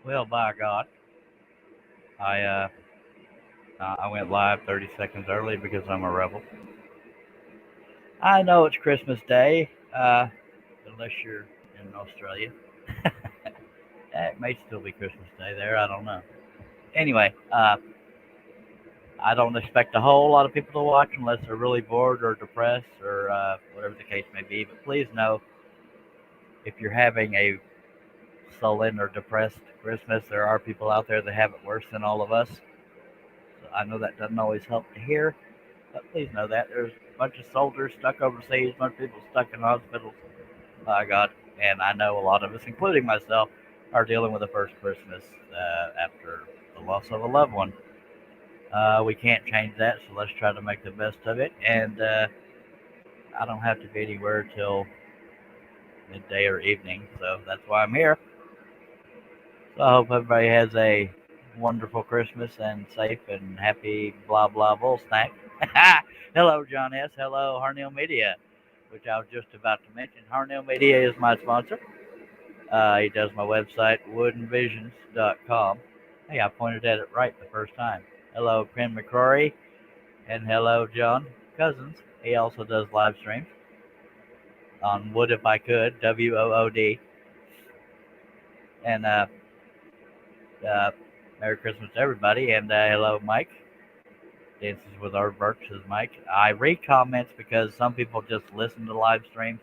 Well, by God, I I went live 30 seconds early because I'm a rebel. I know it's Christmas Day, unless you're in Australia. It may still be Christmas Day there. I don't know. Anyway, I don't expect a whole lot of people to watch unless they're really bored or depressed or whatever the case may be. But please know if you're having a sullen or depressed Christmas, there are people out there that have it worse than all of us. So I know that doesn't always help to hear. But please know that there's a bunch of soldiers stuck overseas, a bunch of people stuck in hospitals. By God, and I know a lot of us, including myself, are dealing with the first Christmas after the loss of a loved one. We can't change that, so let's try to make the best of it. And I don't have to be anywhere till midday or evening, so that's why I'm here. So I hope everybody has a wonderful Christmas and safe and happy blah blah bull snack. Hello, John S. Hello, Harnell Media, which I was just about to mention. Harnell Media is my sponsor. He does my website, woodenvisions.com. Hey, I pointed at it right the first time. Hello, Ken McCrory, and hello, John Cousins. He also does live streams on Wood If I Could, WOOD. And uh, Merry Christmas to everybody, and hello, Mike. Dances with Aardvark, says Mike. I read comments because some people just listen to live streams,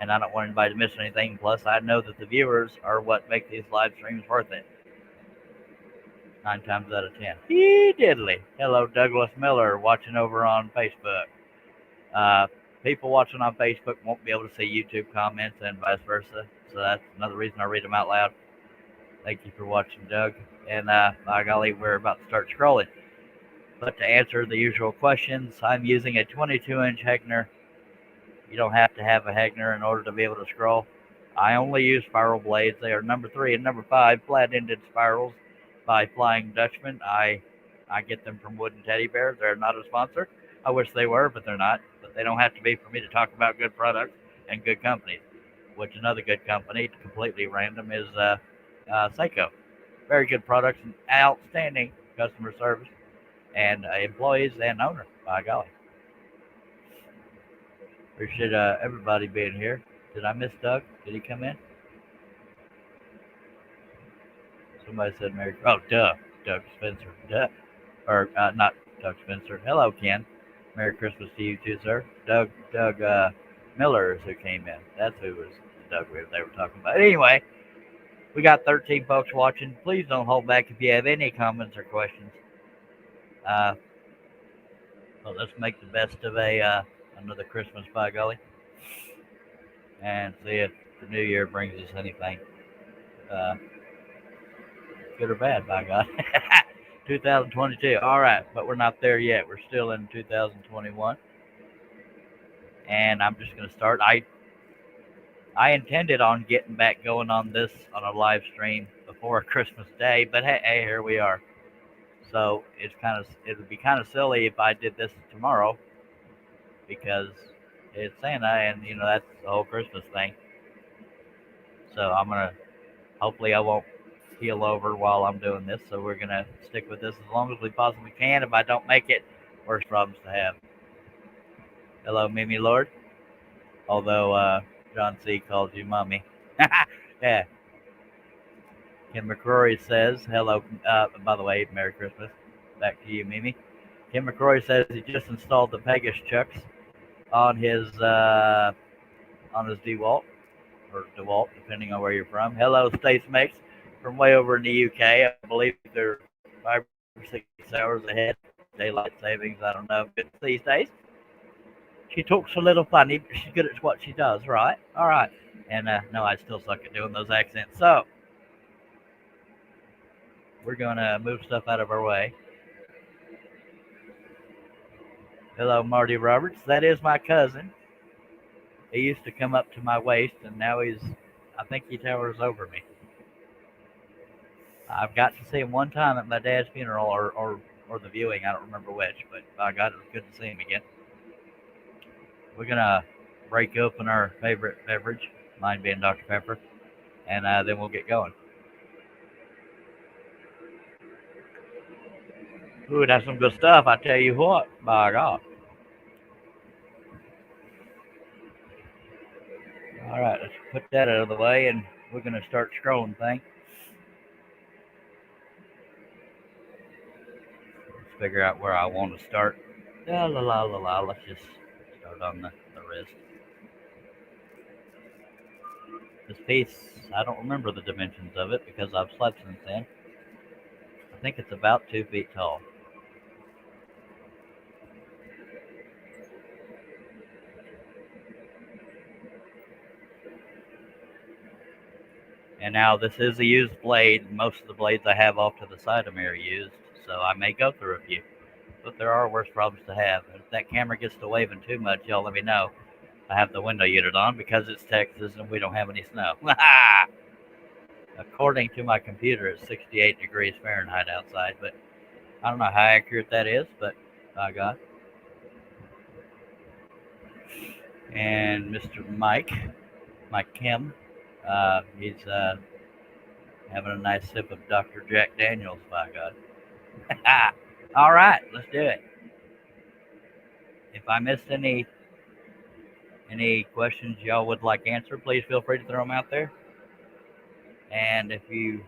and I don't want anybody to miss anything. Plus, I know that the viewers are what make these live streams worth it. 9 times out of 10. Yee diddly. Hello, Douglas Miller, watching over on Facebook. Uh, People watching on Facebook won't be able to see YouTube comments and vice versa. So that's another reason I read them out loud. Thank you for watching, Doug. And by golly, we're about to start scrolling. But to answer the usual questions, I'm using a 22-inch Hegner. You don't have to have a Hegner in order to be able to scroll. I only use spiral blades. They are number 3 and number 5 flat-ended spirals by Flying Dutchman. I get them from Wooden Teddy Bear. They're not a sponsor. I wish they were, but they're not. But they don't have to be for me to talk about good products and good companies. Which another good company, completely random, is Seiko. Very good products and outstanding customer service and employees and owner. By golly, appreciate everybody being here. Did I miss Doug? Did he come in? Somebody said Merry. Oh, duh, Doug Spencer. Duh, or not Doug Spencer. Hello, Ken. Merry Christmas to you too, sir. Doug Miller is who came in. That's who was the Doug they were talking about. Anyway, we got 13 folks watching. Please don't hold back if you have any comments or questions. Uh, well, let's make the best of a another Christmas, by golly, and see if the new year brings us anything uh, good or bad, by God. 2022. All right, but we're not there yet. We're still in 2021, and I'm just going to start. I intended on getting back going on this on a live stream before Christmas Day, but hey, here we are. So it would be kind of silly if I did this tomorrow because it's Santa, and that's the whole Christmas thing. So I'm gonna hopefully I won't keel over while I'm doing this. So we're gonna stick with this as long as we possibly can. If I don't make it, worse problems to have. Hello, Mimi Lord. Although John C calls you mommy. Yeah. Kim McCrory says hello. By the way, Merry Christmas. Back to you, Mimi. Kim McCrory says he just installed the Pegasus chucks on his DeWalt or DeWalt, depending on where you're from. Hello, Stace Makes from way over in the UK. I believe they're 5 or 6 hours ahead. Daylight savings. I don't know. Good these days. She talks a little funny, but she's good at what she does, right? All right. And no, I still suck at doing those accents. So we're gonna move stuff out of our way. Hello, Marty Roberts. That is my cousin. He used to come up to my waist, and now I think he towers over me. I've got to see him one time at my dad's funeral or the viewing. I don't remember which, but by God, it was good to see him again. We're going to break open our favorite beverage, mine being Dr. Pepper, and then we'll get going. Ooh, that's some good stuff. I tell you what, by God. All right, let's put that out of the way, and we're gonna start scrolling things. Let's figure out where I want to start. La la la la la. Let's just start on the wrist. This piece, I don't remember the dimensions of it because I've slept since then. I think it's about 2 feet tall. And now this is a used blade. Most of the blades I have off to the side of me are used, so I may go through a few. But there are worse problems to have. If that camera gets to waving too much, y'all let me know. I have the window unit on because it's Texas and we don't have any snow. According to my computer, it's 68 degrees Fahrenheit outside, but I don't know how accurate that is, but by God. And Mr. Mike Kim, he's having a nice sip of Dr. Jack Daniels, by God. All right, let's do it. If I missed any questions y'all would like answered, please feel free to throw them out there. And if you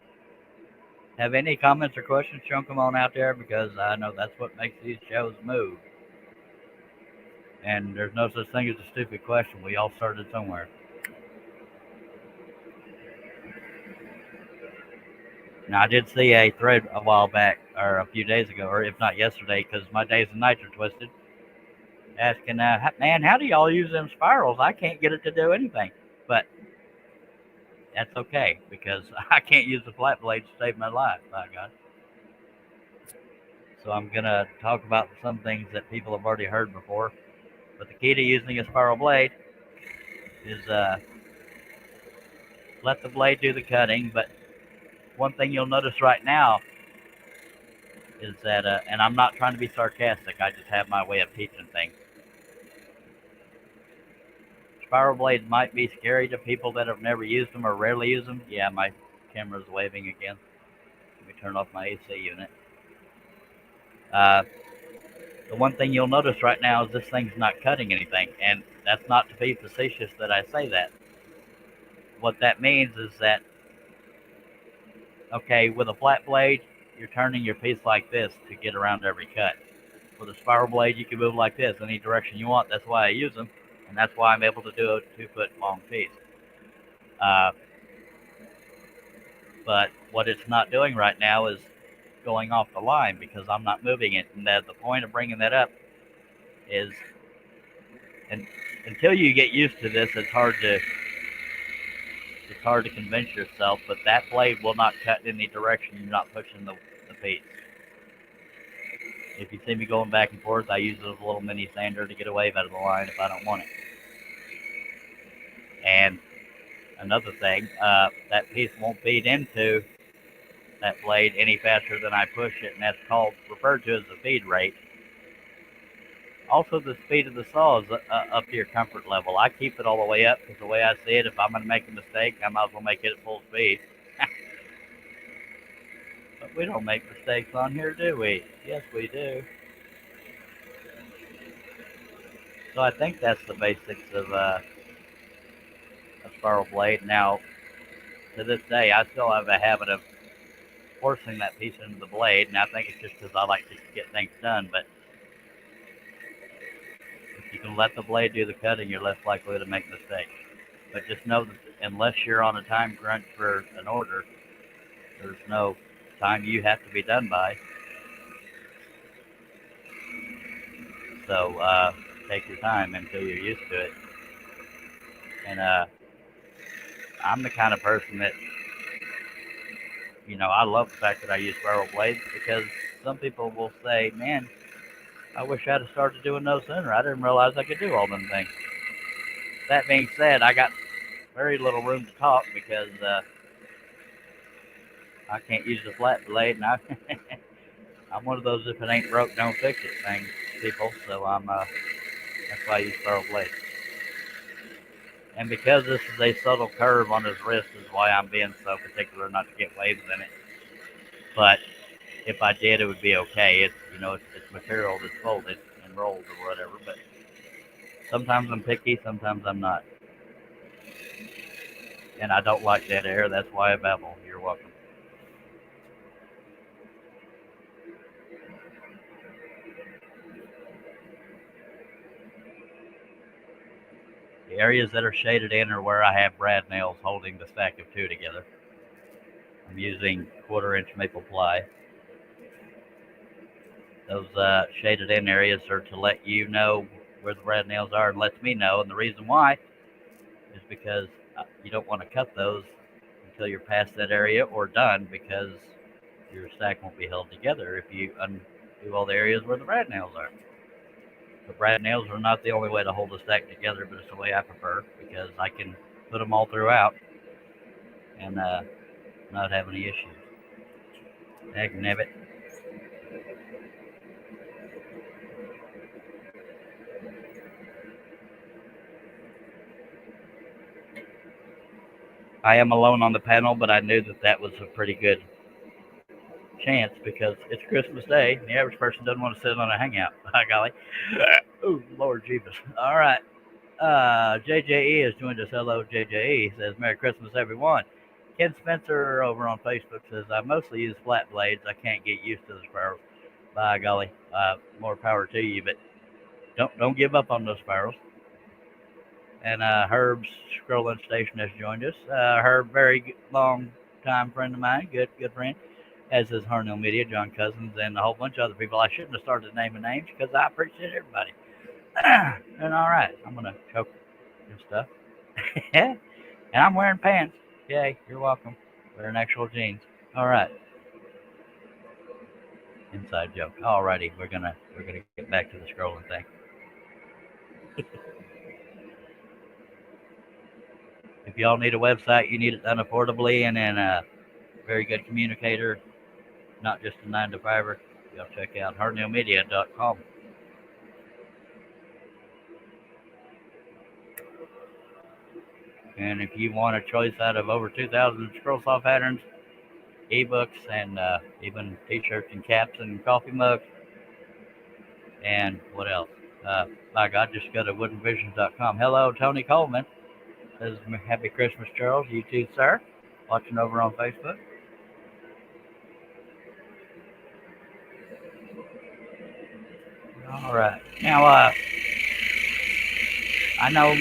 have any comments or questions, chunk them on out there because I know that's what makes these shows move. And there's no such thing as a stupid question. We all started somewhere. Now, I did see a thread a while back, or a few days ago, or if not yesterday, because my days and nights are twisted, asking, man, how do y'all use them spirals? I can't get it to do anything. But that's okay, because I can't use the flat blade to save my life, by God. So I'm going to talk about some things that people have already heard before. But the key to using a spiral blade is let the blade do the cutting. But one thing you'll notice right now is that, and I'm not trying to be sarcastic, I just have my way of teaching things. Spiral blades might be scary to people that have never used them or rarely use them. Yeah, my camera's waving again. Let me turn off my AC unit. Uh, the one thing you'll notice right now is this thing's not cutting anything, and that's not to be facetious that I say that. What that means is that, okay, with a flat blade, you're turning your piece like this to get around every cut. With a spiral blade, you can move like this any direction you want. That's why I use them, and that's why I'm able to do a 2-foot long piece. Uh, but what it's not doing right now is going off the line because I'm not moving it. And the point of bringing that up is, and until you get used to this, it's hard to convince yourself. But that blade will not cut in any direction you're not pushing the piece. If you see me going back and forth, I use it as a little mini sander to get a wave out of the line if I don't want it. And another thing, that piece won't feed into that blade any faster than I push it, and that's referred to as the feed rate. Also, the speed of the saw is up to your comfort level. I keep it all the way up because the way I see it, if I'm going to make a mistake, I might as well make it at full speed. But we don't make mistakes on here, do we? Yes, we do. So I think that's the basics of a spiral blade. Now, to this day, I still have a habit of forcing that piece into the blade, and I think it's just because I like to get things done. But if you can let the blade do the cutting, you're less likely to make mistakes. But just know that unless you're on a time crunch for an order, there's no time you have to be done by. So take your time until you're used to it. And I'm the kind of person that, I love the fact that I use spiral blades because some people will say, man, I wish I'd have started doing those sooner. I didn't realize I could do all them things. That being said, I got very little room to talk because I can't use the flat blade, and I'm one of those if it ain't broke, don't fix it thing people. So that's why I use spiral blades. And because this is a subtle curve on his wrist is why I'm being so particular not to get waves in it. But if I did, it would be okay. It's material that's folded and rolled or whatever. But sometimes I'm picky, sometimes I'm not, and I don't like dead air. That's why I babble. You're welcome. The areas that are shaded in are where I have brad nails holding the stack of two together. I'm using quarter-inch maple ply. Those shaded in areas are to let you know where the brad nails are and lets me know. And the reason why is because you don't want to cut those until you're past that area or done because your stack won't be held together if you undo all the areas where the brad nails are. The brad nails are not the only way to hold a stack together, but it's the way I prefer because I can put them all throughout and not have any issues. Heck, nabbit. I am alone on the panel, but I knew that that was a pretty good chance because it's Christmas Day. And the average person doesn't want to sit on a hangout. By golly. Oh, Lord Jesus. All right. JJE has joined us. Hello, JJE. Says, Merry Christmas, everyone. Ken Spencer over on Facebook says, I mostly use flat blades. I can't get used to the spirals. By golly. More power to you, but don't give up on those spirals. And Herb's Scrolling Station has joined us. Herb, very long time friend of mine, good friend, as is Harnell Media, John Cousins, and a whole bunch of other people. I shouldn't have started naming names because I appreciate everybody. And all right, I'm gonna choke and stuff. And I'm wearing pants. Yay, you're welcome. Wearing actual jeans. All right, inside joke. Alrighty, we're gonna get back to the scrolling thing. If y'all need a website, you need it done affordably and in a very good communicator, not just a 9 to 5er. Y'all check out hardnailmedia.com. And if you want a choice out of over 2,000 scroll saw patterns, ebooks, and even t-shirts and caps and coffee mugs, and what else? By God, just go to woodenvisions.com. Hello, Tony Coleman. Says, Happy Christmas, Charles. You too, sir. Watching over on Facebook. All right. Now, I know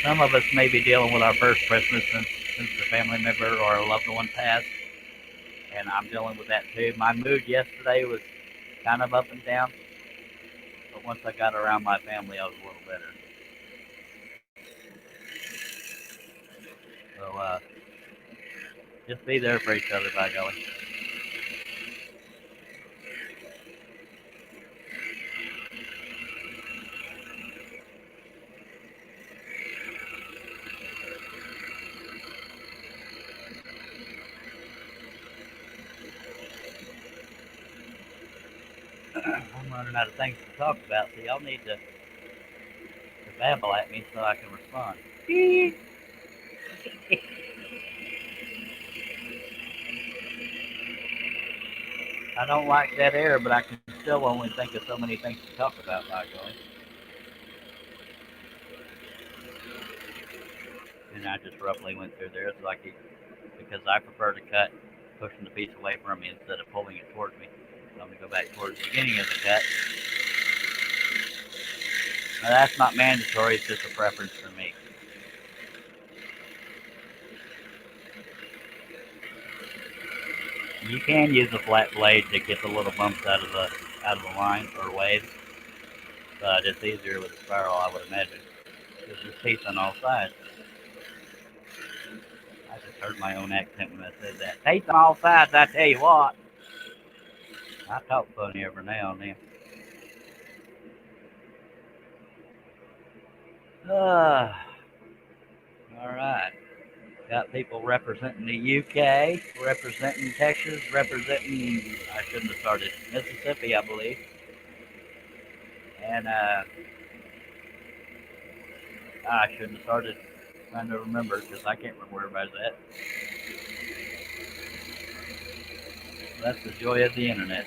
some of us may be dealing with our first Christmas since a family member or a loved one passed, and I'm dealing with that too. My mood yesterday was kind of up and down, but once I got around my family, I was a little better. So just be there for each other, by golly. I'm running out of things to talk about, so y'all need to babble at me so I can respond. I don't like that air, but I can still only think of so many things to talk about, by golly. And I just roughly went through there. It's like because I prefer to cut pushing the piece away from me instead of pulling it towards me. So I'm going to go back towards the beginning of the cut. Now that's not mandatory, it's just a preference for me. You can use a flat blade to get the little bumps out of the line or waves, but it's easier with a spiral, I would imagine. Because there's teeth on all sides. I just heard my own accent when I said that. Teeth on all sides, I tell you what. I talk funny every now and then. All right. Got people representing the UK, representing Texas, representing, I shouldn't have started, Mississippi, I believe. And I shouldn't have started trying to remember because I can't remember where everybody's at. That's the joy of the internet.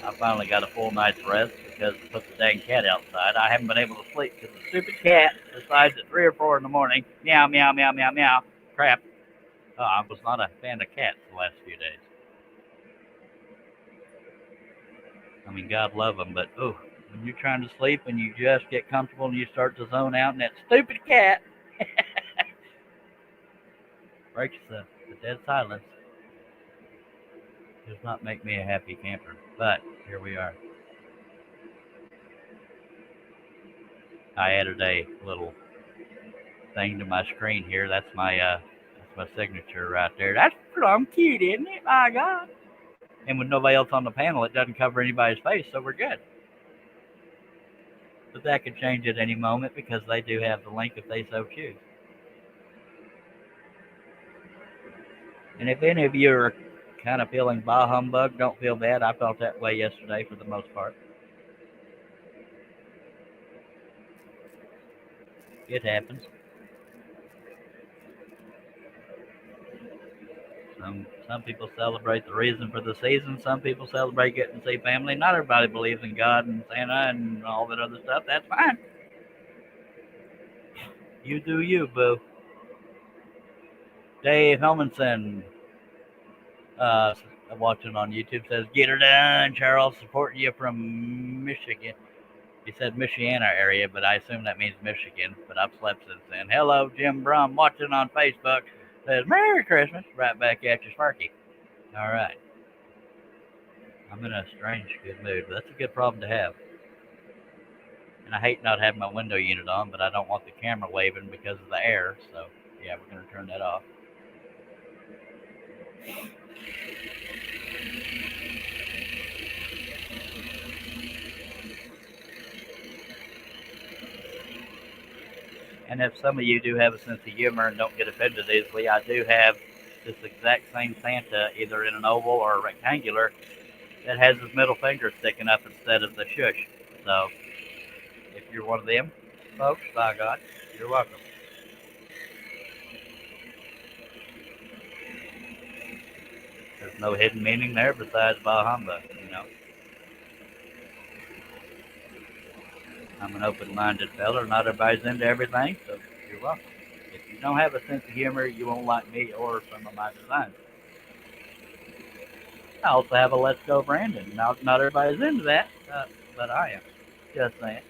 I finally got a full night's rest because I put the dang cat outside. I haven't been able to sleep because the stupid cat decides at 3 or 4 in the morning, meow, meow, meow, meow, meow. Crap. I was not a fan of cats the last few days. I mean, God love them, but when you're trying to sleep and you just get comfortable and you start to zone out, and that stupid cat breaks the dead silence, does not make me a happy camper. But here we are. I added a little thing to my screen here. That's my signature right there. That's plumb cute, isn't it? My God. And with nobody else on the panel, it doesn't cover anybody's face, so we're good. But that could change at any moment because they do have the link if they so choose. And if any of you are kind of feeling bah humbug, don't feel bad. I felt that way yesterday for the most part. It happens. Some people celebrate the reason for the season. Some people celebrate getting to see family. Not everybody believes in God and Santa and all that other stuff. That's fine. You do you, boo. Dave Helmanson, uh, watching on YouTube, says, "Get her done, Charles. Supporting you from Michigan." He said Michiana area, but I assume that means Michigan. But I've slept since then. Hello, Jim Brum, watching on Facebook, says, "Merry Christmas." Right back at you, Sparky. All right. I'm in a strange good mood, but that's a good problem to have. And I hate not having my window unit on, but I don't want the camera waving because of the air. So, yeah, we're going to turn that off. And if some of you do have a sense of humor and don't get offended easily, I do have this exact same Santa, either in an oval or a rectangular, that has his middle finger sticking up instead of the shush. So, if you're one of them folks, by God, you're welcome. There's no hidden meaning there besides bah humbug, you know. I'm an open-minded fella. Not everybody's into everything, so you're welcome. If you don't have a sense of humor, you won't like me or some of my designs. I also have a Let's Go Brandon. Not everybody's into that, but I am. Just saying.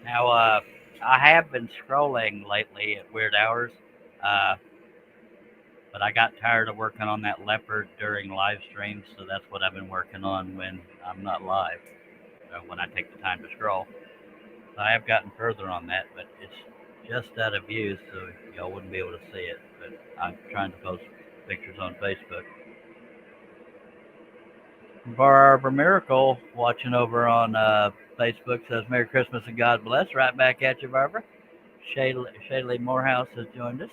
Now, I have been scrolling lately at weird hours, uh, but I got tired of working on that leopard during live streams, so that's what I've been working on when I'm not live, when I take the time to scroll. So I have gotten further on that, but it's just out of view, so y'all wouldn't be able to see it. But I'm trying to post pictures on Facebook. Barbara Miracle, watching over on Facebook, says, "Merry Christmas and God bless." Right back at you, Barbara. Shaylee Morehouse has joined us.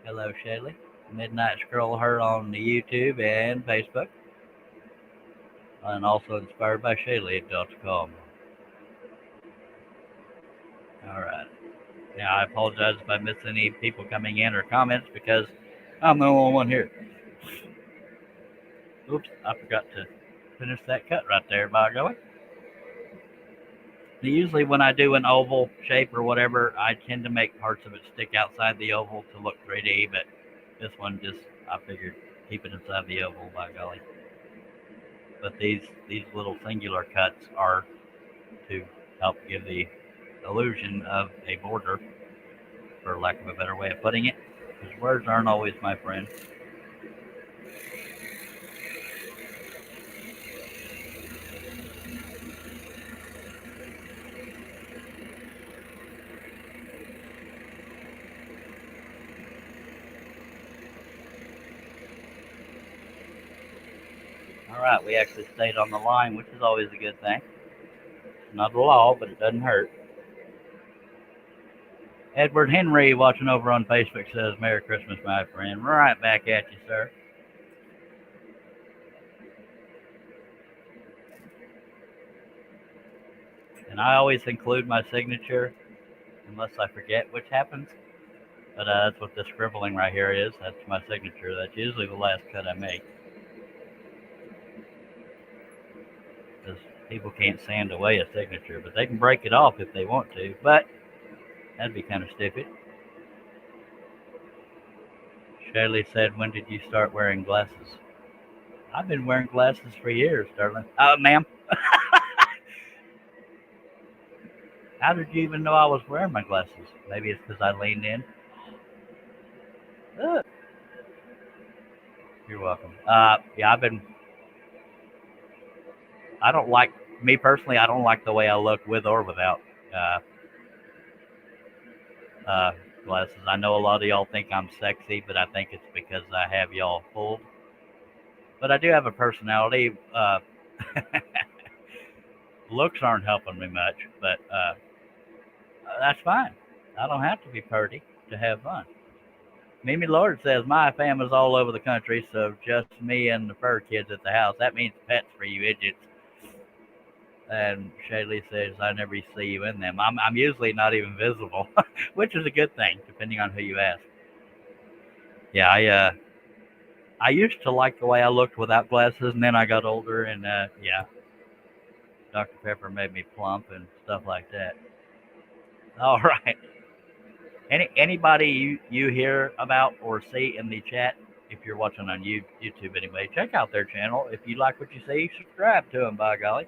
Hello, Shaylee. Midnight Scroll her on the YouTube and Facebook. And also inspired by Shaylee.com. All right. Now, I apologize if I miss any people coming in or comments because I'm the only one here. Oops, I forgot to finish that cut right there, by golly. Usually when I do an oval shape or whatever, I tend to make parts of it stick outside the oval to look 3D, but this one just, I figured, keep it inside the oval, by golly. But these little singular cuts are to help give the illusion of a border, for lack of a better way of putting it. Because words aren't always my friend. All right, we actually stayed on the line, which is always a good thing. Not the law, but it doesn't hurt. Edward Henry, watching over on Facebook, says, Merry Christmas, my friend. Right back at you, sir. And I always include my signature, unless I forget, which happens. But that's what this scribbling right here is. That's my signature. That's usually the last cut I make. Because people can't sand away a signature, but they can break it off if they want to. But that'd be kind of stupid. Shirley said, when did you start wearing glasses? I've been wearing glasses for years, darling. Ma'am, how did you even know I was wearing my glasses? Maybe it's because I leaned in. Uh, you're welcome. Yeah, I don't like, me personally, I don't like the way I look with or without uh, uh, glasses. I know a lot of y'all think I'm sexy, but I think it's because I have y'all fooled. But I do have a personality. Looks aren't helping me much, but that's fine. I don't have to be pretty to have fun. Mimi Lord says, my family's all over the country, so just me and the fur kids at the house. That means pets for you idiots. And Shaylee says, I never see you in them. I'm usually not even visible, which is a good thing, depending on who you ask. Yeah, I used to like the way I looked without glasses, and then I got older, and yeah, Dr. Pepper made me plump and stuff like that. All right. Anybody you hear about or see in the chat, if you're watching on YouTube anyway, check out their channel. If you like what you see, subscribe to them, by golly.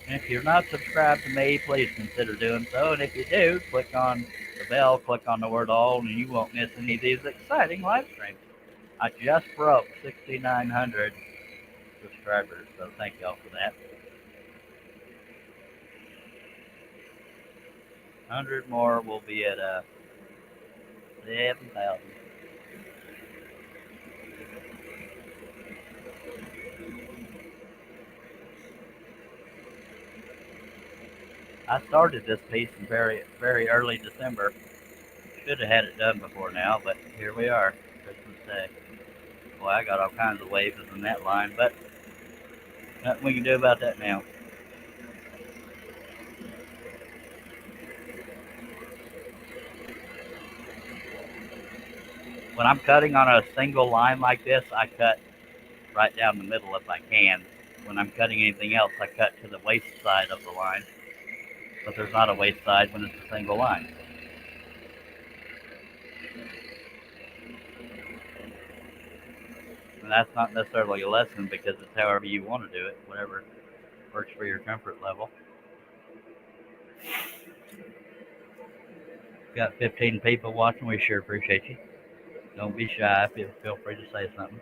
And if you're not subscribed to me, please consider doing so. And if you do, click on the bell, click on the word all, and you won't miss any of these exciting live streams. I just broke 6,900 subscribers, so thank y'all for that. 100 more, we'll be at 7,000. I started this piece in very early December. Should have had it done before now, but here we are, Christmas Day. Boy, I got all kinds of waves in that line, but nothing we can do about that now. When I'm cutting on a single line like this, I cut right down the middle if I can. When I'm cutting anything else, I cut to the waist side of the line, but there's not a waist side when it's a single line. And that's not necessarily a lesson because it's however you want to do it, whatever works for your comfort level. Got 15 people watching. We sure appreciate you. Don't be shy. Feel free to say something.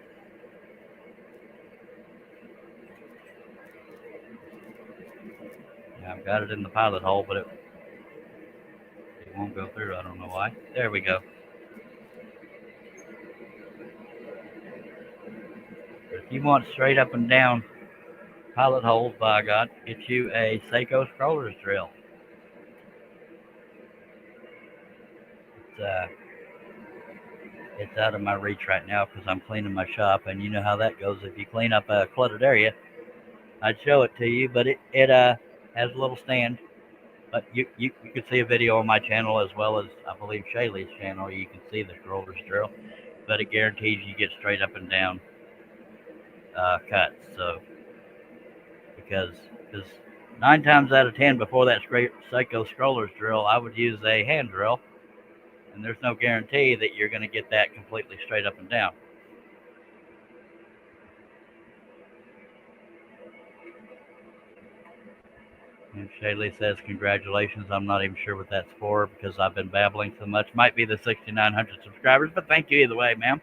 Yeah, I've got it in the pilot hole, but it won't go through. I don't know why. There we go. But if you want straight up and down pilot holes, by God, get you a Seiko scroller's drill. It's uh, it's out of my reach right now because I'm cleaning my shop, and you know how that goes. If you clean up a cluttered area, I'd show it to you, but it has a little stand. But you could see a video on my channel as well as I believe Shaylee's channel. You can see the scroller's drill, but it guarantees you get straight up and down cuts. So because 9 times out of 10 before that Seiko scroller's drill, I would use a hand drill, and there's no guarantee that you're going to get that completely straight up and down. And Shaylee says, congratulations. I'm not even sure what that's for because I've been babbling so much. Might be the 6,900 subscribers, but thank you either way, ma'am.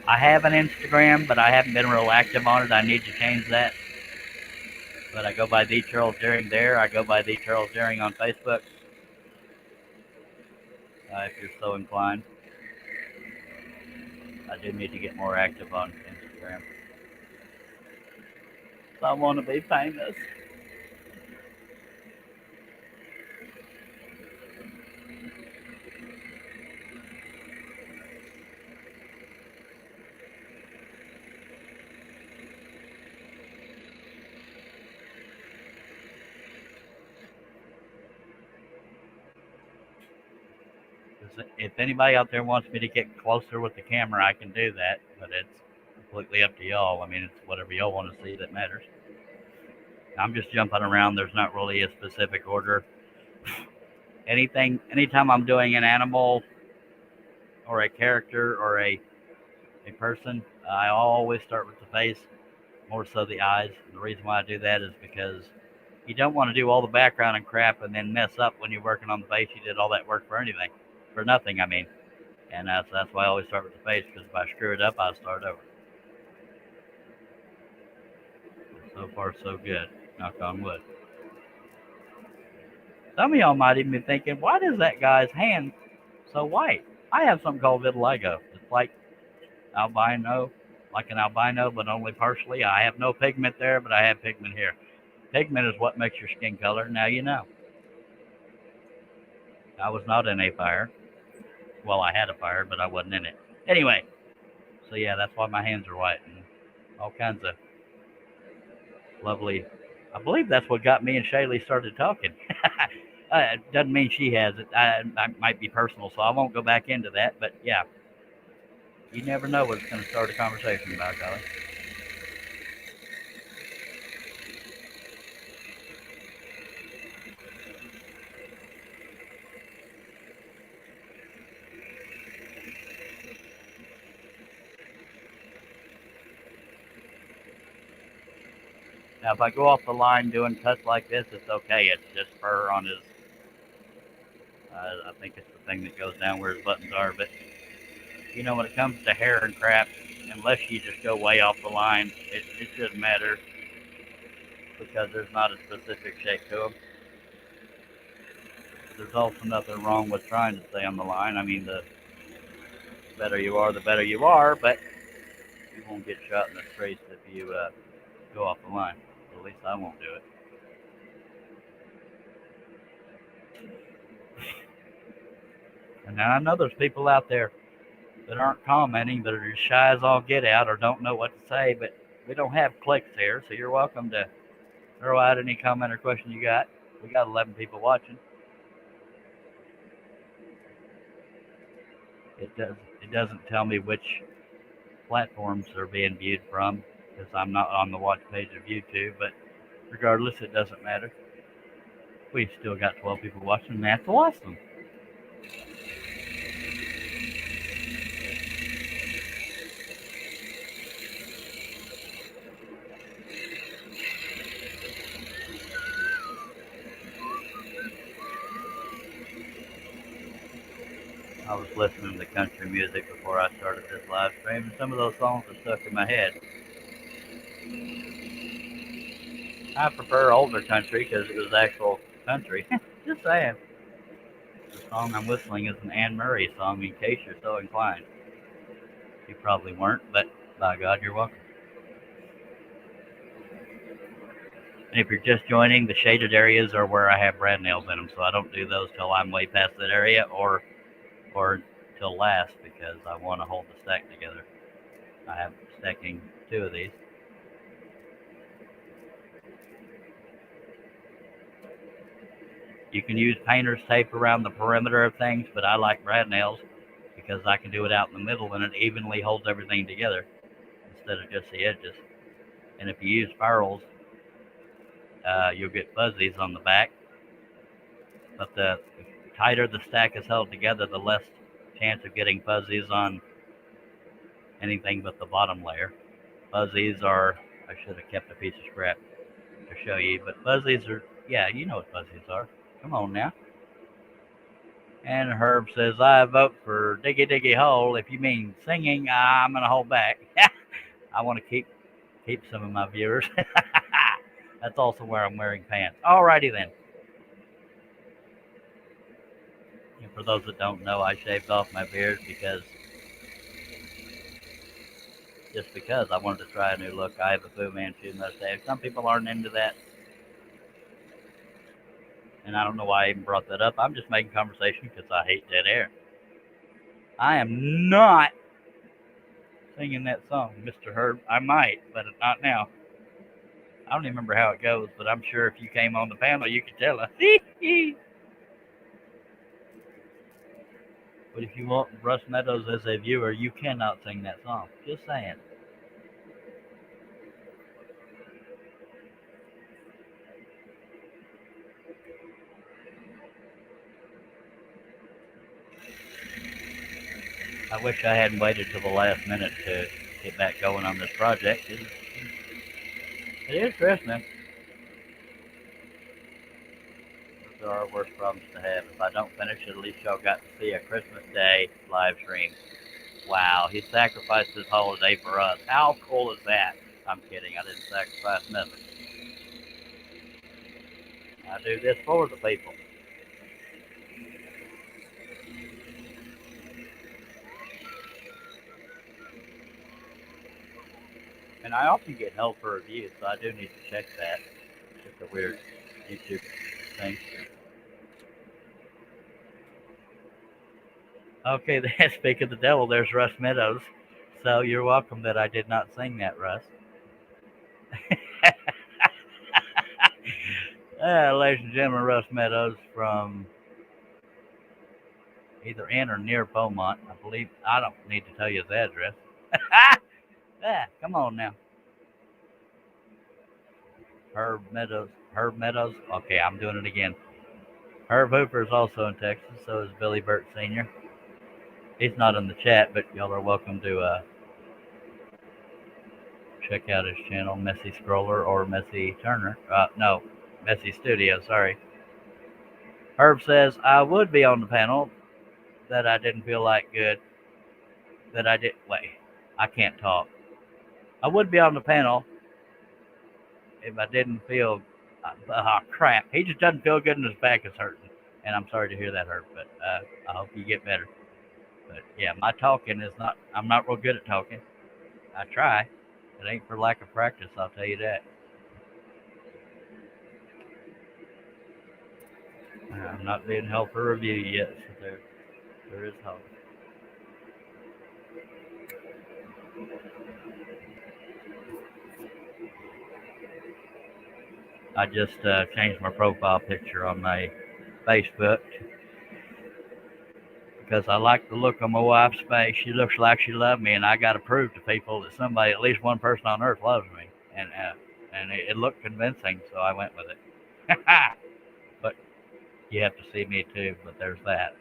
I have an Instagram, but I haven't been real active on it. I need to change that. But I go by the Charles Deering there. I go by the Charles Deering on Facebook, if you're so inclined. I do need to get more active on Instagram. So I want to be famous. If anybody out there wants me to get closer with the camera, I can do that, but it's completely up to y'all. I mean, it's whatever y'all want to see that matters. I'm just jumping around. There's not really a specific order. Anytime I'm doing an animal or a character or a person, I always start with the face, more so the eyes. And the reason why I do that is because you don't want to do all the background and crap and then mess up when you're working on the face. You did all that work for anything, for nothing, I mean. And so that's why I always start with the face, because if I screw it up, I'll start over. So far, so good. Knock on wood. Some of y'all might even be thinking, why does that guy's hand so white? I have something called vitiligo. It's like albino, like an albino, but only partially. I have no pigment there, but I have pigment here. Pigment is what makes your skin color. Now you know. I was not in a fire. Well, I had a fire, but I wasn't in it. Anyway, so yeah, that's why my hands are white and all kinds of lovely. I believe that's what got me and Shaylee started talking. It doesn't mean she has it. I might be personal, so I won't go back into that. But yeah, you never know what's going to start a conversation about, Golly. Now, if I go off the line doing cuts like this, it's okay. It's just fur on his. I think it's the thing that goes down where his buttons are. But when it comes to hair and crap, unless you just go way off the line, it shouldn't matter because there's not a specific shape to them. There's also nothing wrong with trying to stay on the line. I mean, the better you are, the better you are, but you won't get shot in the streets if you go off the line. At least I won't do it. And now I know there's people out there that aren't commenting, that are just shy as all get out or don't know what to say, but we don't have clicks here, so you're welcome to throw out any comment or question you got. We got 11 people watching. It doesn't tell me which platforms they're being viewed from because I'm not on the watch page of YouTube, but regardless, it doesn't matter. We still got 12 people watching, and that's awesome. I was listening to country music before I started this live stream, and some of those songs are stuck in my head. I prefer older country because it was actual country. Just saying. The song I'm whistling is an Anne Murray song, in case you're so inclined. You probably weren't, but by God, you're welcome. And if you're just joining, the shaded areas are where I have brad nails in them, so I don't do those till I'm way past that area or till last because I want to hold the stack together. I have stacking 2 of these. You can use painter's tape around the perimeter of things, but I like brad nails because I can do it out in the middle and it evenly holds everything together instead of just the edges. And if you use ferrules, you'll get fuzzies on the back. But the tighter the stack is held together, the less chance of getting fuzzies on anything but the bottom layer. Fuzzies are, I should have kept a piece of scrap to show you, but fuzzies are, yeah, you know what fuzzies are. Come on now. And Herb says, I vote for Diggy Diggy Hole. If you mean singing, I'm going to hold back. I want to keep some of my viewers. That's also where I'm wearing pants. Alrighty then. And for those that don't know, I shaved off my beard because I wanted to try a new look. I have a Fu Manchu mustache. Some people aren't into that, and I don't know why I even brought that up. I'm just making conversation because I hate dead air. I am not singing that song, Mr. Herb. I might, but not now. I don't even remember how it goes, but I'm sure if you came on the panel, you could tell us. But if you want Russ Meadows as a viewer, you cannot sing that song. Just saying. I wish I hadn't waited till the last minute to get back going on this project. It is Christmas. Those are our worst problems to have. If I don't finish it, at least y'all got to see a Christmas Day live stream. Wow, he sacrificed his holiday for us. How cool is that? I'm kidding. I didn't sacrifice nothing. I do this for the people. And I often get help for reviews, so I do need to check that. It's just a weird YouTube thing. Okay, then, speak of the devil, there's Russ Meadows. So you're welcome that I did not sing that, Russ. Ladies and gentlemen, Russ Meadows from either in or near Beaumont. I believe, I don't need to tell you his address. Come on now. Herb Meadows. Herb Meadows. Okay, I'm doing it again. Herb Hooper is also in Texas, so is Billy Burt Sr. He's not in the chat, but y'all are welcome to check out his channel, Messy Scroller or Messy Turner. No, Messy Studio, sorry. Herb says, I would be on the panel, that I didn't feel like good. Wait, I can't talk. I would be on the panel if I didn't feel, crap. He just doesn't feel good and his back is hurting. And I'm sorry to hear that, Herb, but I hope you get better. But yeah, my talking is not, I'm not real good at talking. I try. It ain't for lack of practice, I'll tell you that. I'm not being held for review yet, so there is hope. I just changed my profile picture on my Facebook because I like the look on my wife's face. She looks like she loved me, and I got to prove to people that somebody, at least one person on earth, loves me. And it looked convincing, so I went with it. But you have to see me too. But there's that.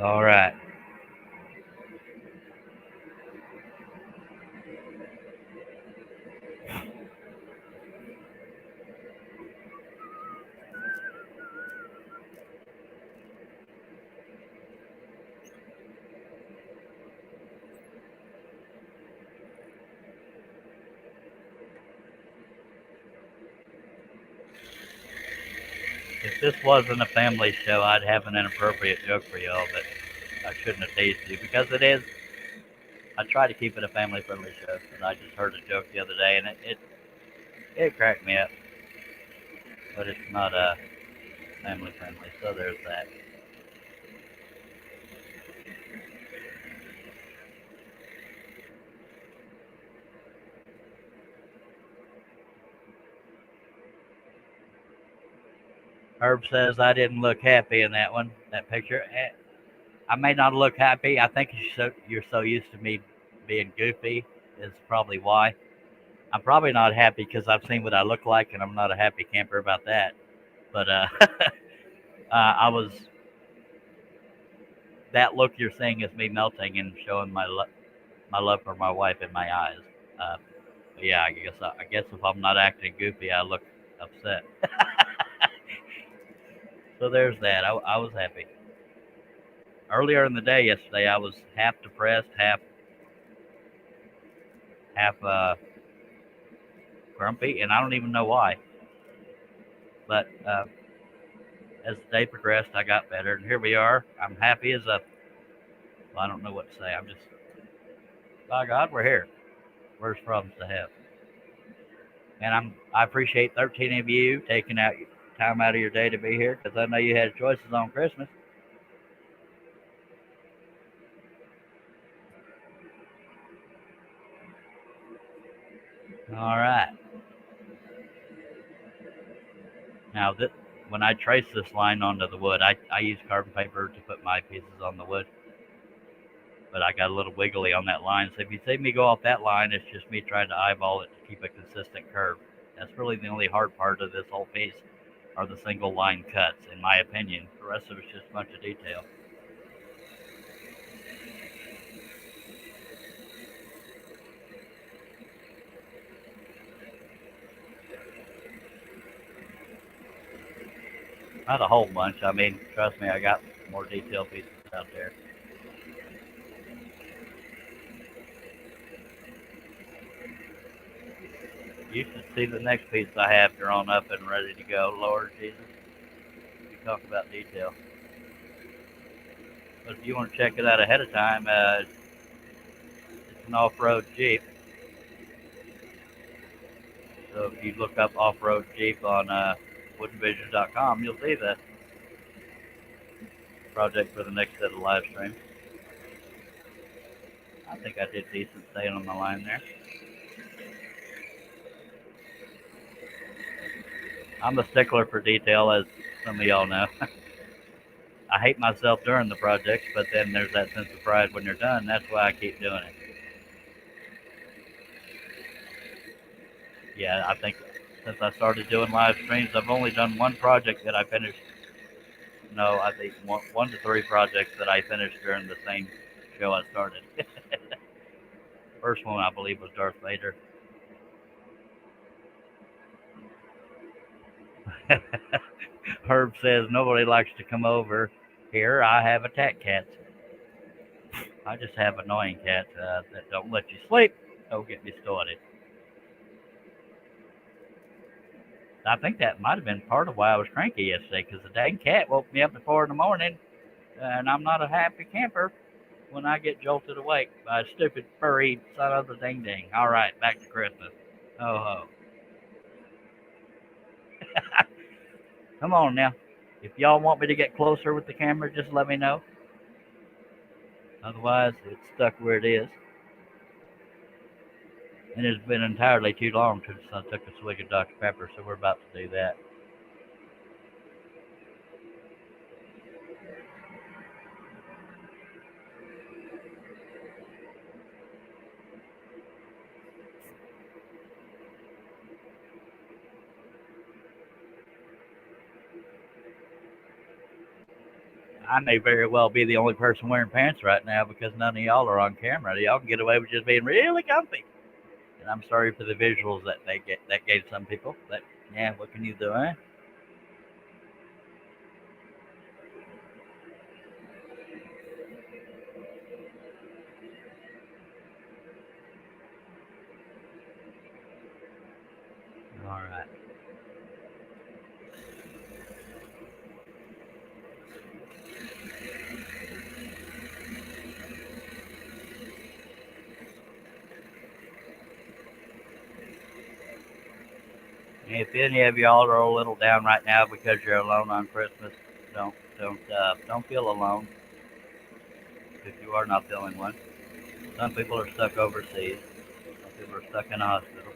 All right. If this wasn't a family show, I'd have an inappropriate joke for y'all, but I shouldn't have teased you because it is. I try to keep it a family-friendly show, and I just heard a joke the other day, and it cracked me up. But it's not family-friendly, so there's that. Herb says I didn't look happy in that one, that picture. I may not look happy. I think you're so used to me being goofy is probably why. I'm probably not happy because I've seen what I look like, and I'm not a happy camper about that. But I was that look you're seeing is me melting and showing my love for my wife in my eyes. Uh, but yeah, I guess if I'm not acting goofy, I look upset. So there's that. I was happy. Earlier in the day yesterday, I was half depressed, half grumpy, and I don't even know why. But as the day progressed, I got better, and here we are. I'm happy as a. Well, I don't know what to say. I'm just, by God, we're here. Worst problems to have. And I appreciate 13 of you taking out time out of your day to be here because I know you had choices on Christmas. All right. Now, when I trace this line onto the wood, I use carbon paper to put my pieces on the wood, but I got a little wiggly on that line. So if you see me go off that line, it's just me trying to eyeball it to keep a consistent curve. That's really the only hard part of this whole piece are the single line cuts, in my opinion. The rest of it's just a bunch of detail. Not a whole bunch. I mean, trust me, I got more detailed pieces out there. You should see the next piece I have drawn up and ready to go. Lord Jesus, you talk about detail. But if you want to check it out ahead of time, it's an off-road Jeep. So if you look up off-road Jeep on woodenvision.com, you'll see the project for the next set of live streams. I think I did decent staying on the line there. I'm a stickler for detail, as some of y'all know. I hate myself during the projects, but then there's that sense of pride when you're done. That's why I keep doing it. Yeah, I think since I started doing live streams, I've only done one project that I finished. No, I think one to three projects that I finished during the same show I started. First one, I believe, was Darth Vader. Herb says nobody likes to come over here. I have attack cats. I just have annoying cats that don't let you sleep. Don't get me started. I think that might have been part of why I was cranky yesterday, because the dang cat woke me up at 4 in the morning, and I'm not a happy camper when I get jolted awake by a stupid furry son of a ding ding. All right, back to Christmas. Ho ho. Come on now. If y'all want me to get closer with the camera, just let me know. Otherwise, it's stuck where it is. And it's been entirely too long since I took a swig of Dr. Pepper, so we're about to do that. I may very well be the only person wearing pants right now because none of y'all are on camera. Y'all can get away with just being really comfy. And I'm sorry for the visuals that gave some people. But yeah, what can you do, eh? All right. If any of y'all are a little down right now because you're alone on Christmas, don't feel alone. If you are not the only one. Some people are stuck overseas. Some people are stuck in a hospital.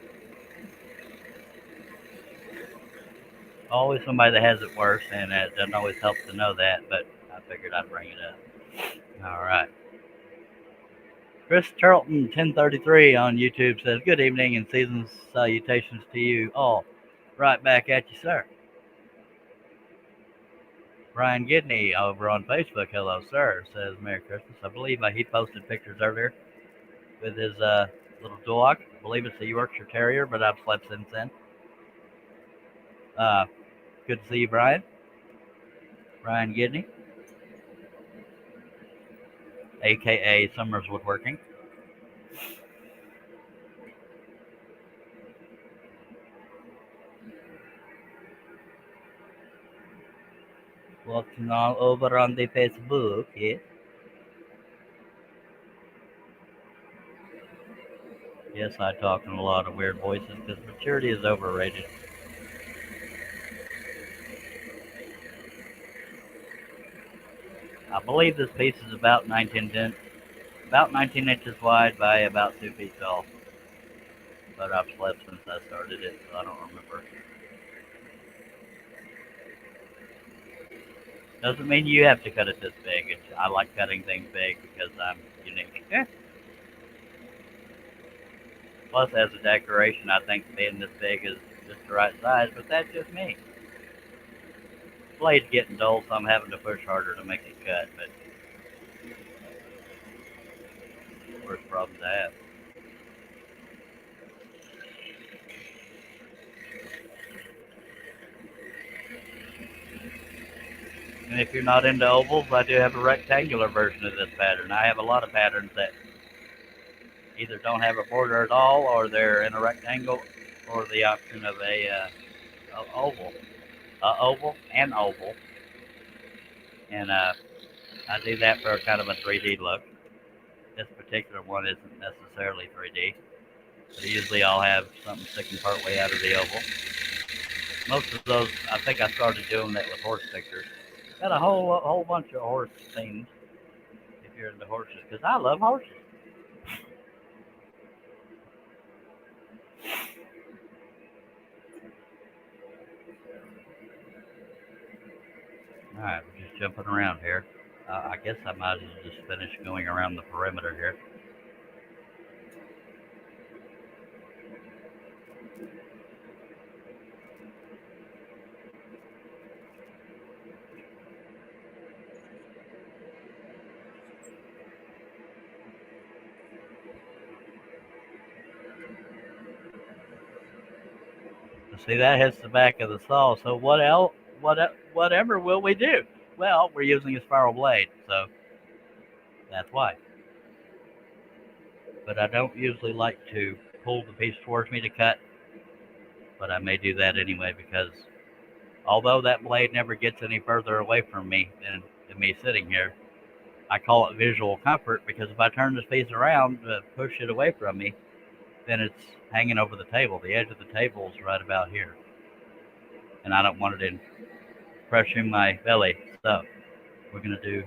Always somebody that has it worse, and it doesn't always help to know that. But I figured I'd bring it up. All right. Chris Charlton, 1033 on YouTube says, "Good evening and season's salutations to you all. Right back at you, sir." Brian Gidney over on Facebook, hello sir, says Merry Christmas. I believe he posted pictures earlier with his little dog. I believe it's a Yorkshire Terrier, but I've slept since then. Uh, Good to see you, Brian. Brian Gidney, aka Summers Woodworking. Walking all over on the Facebook, yeah. Yes, I talk in a lot of weird voices because maturity is overrated. I believe this piece is about 19 inches wide by about 2 feet tall. But I've slept since I started it, so I don't remember. Doesn't mean you have to cut it this big. I like cutting things big because I'm unique. Plus, as a decoration, I think being this big is just the right size, but that's just me. Blade's getting dull, so I'm having to push harder to make it cut, but worst problem to have. And if you're not into ovals, I do have a rectangular version of this pattern. I have a lot of patterns that either don't have a border at all, or they're in a rectangle, or the option of a oval, oval and oval. And I do that for kind of a 3D look. This particular one isn't necessarily 3D, but usually I'll have something sticking partway out of the oval. Most of those, I think I started doing that with horse pictures. Got a whole bunch of horse themes if you're into horses, because I love horses. All right, we're just jumping around here. I guess I might as well just finish going around the perimeter here. See, that hits the back of the saw. So what else? Whatever will we do? Well, we're using a spiral blade, so that's why. But I don't usually like to pull the piece towards me to cut, but I may do that anyway because although that blade never gets any further away from me than me sitting here, I call it visual comfort because if I turn this piece around to push it away from me, then it's hanging over the table. The edge of the table is right about here, and I don't want it in crushing my belly. So we're going to do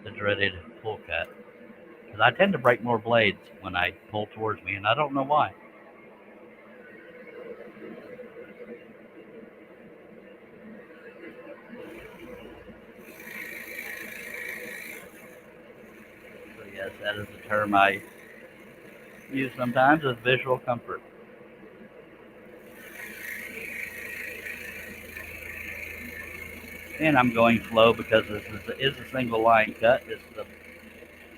the dreaded pull cut. Because I tend to break more blades when I pull towards me, and I don't know why. So yes, that is a term I use sometimes as visual comfort. And I'm going slow because is a single line cut. It's the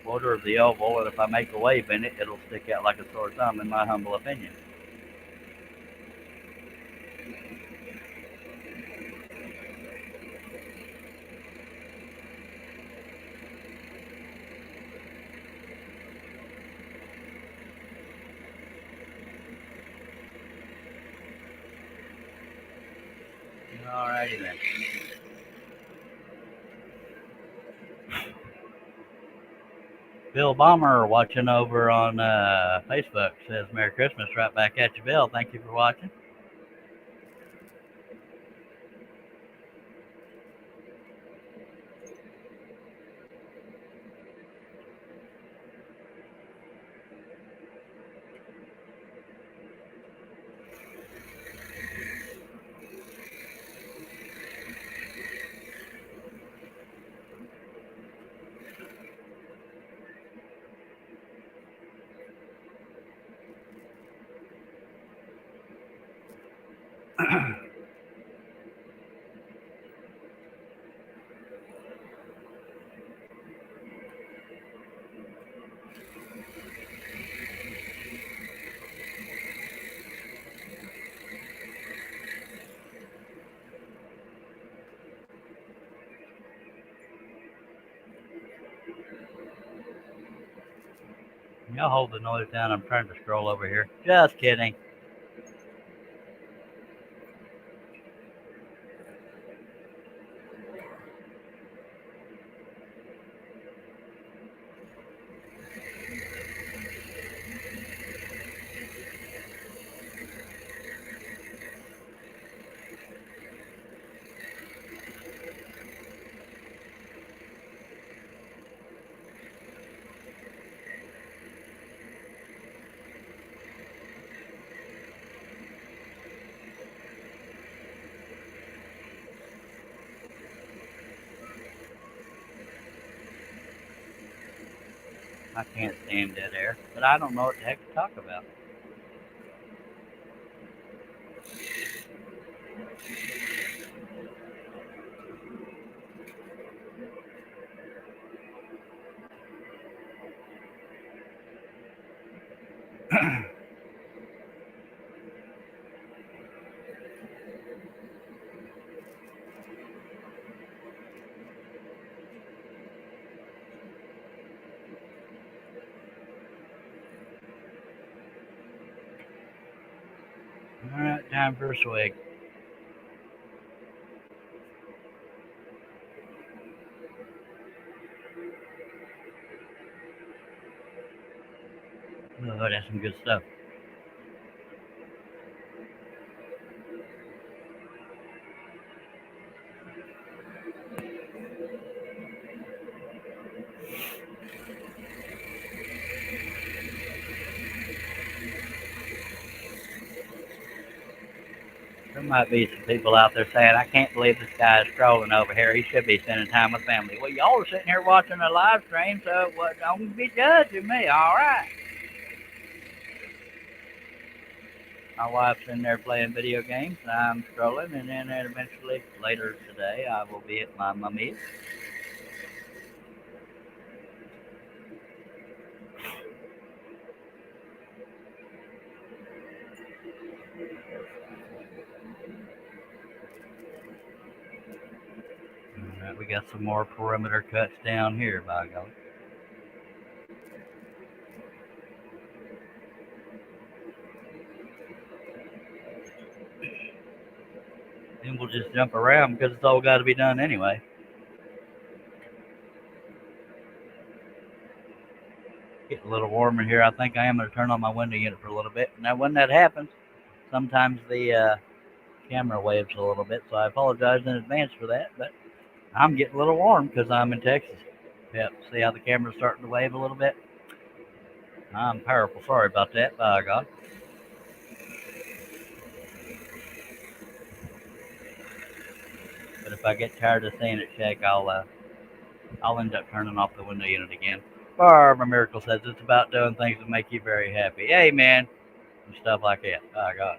border of the oval, and if I make a wave in it, it'll stick out like a sore thumb, in my humble opinion. Alrighty then. Bill Bomber watching over on Facebook says Merry Christmas right back at you, Bill. Thank you for watching. Y'all hold the noise down. I'm trying to scroll over here. Just kidding. I can't stand dead air, but I don't know what the heck to talk about. All right, time for a swig. Oh, that's some good stuff. There might be some people out there saying, I can't believe this guy is strolling over here. He should be spending time with family. Well, y'all are sitting here watching a live stream, so don't be judging me, all right? My wife's in there playing video games, and I'm scrolling, and then eventually, later today, I will be at my mummy's. All right, we got some more perimeter cuts down here, by golly. Then we'll just jump around because it's all got to be done anyway. Getting a little warm in here. I think I am going to turn on my window unit for a little bit. Now, when that happens, sometimes the camera waves a little bit, so I apologize in advance for that. But I'm getting a little warm because I'm in Texas. Yep. See how the camera's starting to wave a little bit? I'm powerful sorry about that, by God. But if I get tired of seeing it shake, I'll end up turning off the window unit again. Barbara Miracle says it's about doing things that make you very happy. Amen. And stuff like that. By God.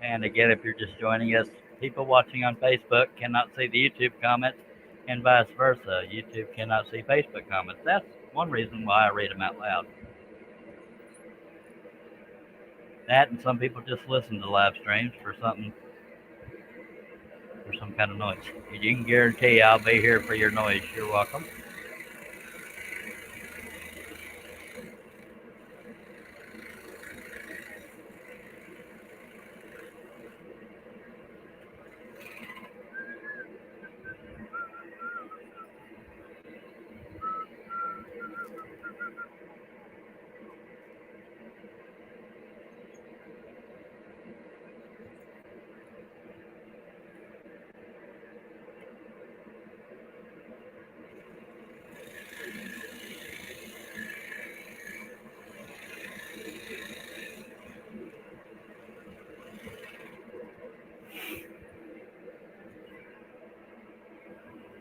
And again, if you're just joining us, people watching on Facebook cannot see the YouTube comments, and vice versa. YouTube cannot see Facebook comments. That's one reason why I read them out loud. That and some people just listen to live streams for something, for some kind of noise. You can guarantee I'll be here for your noise. You're welcome.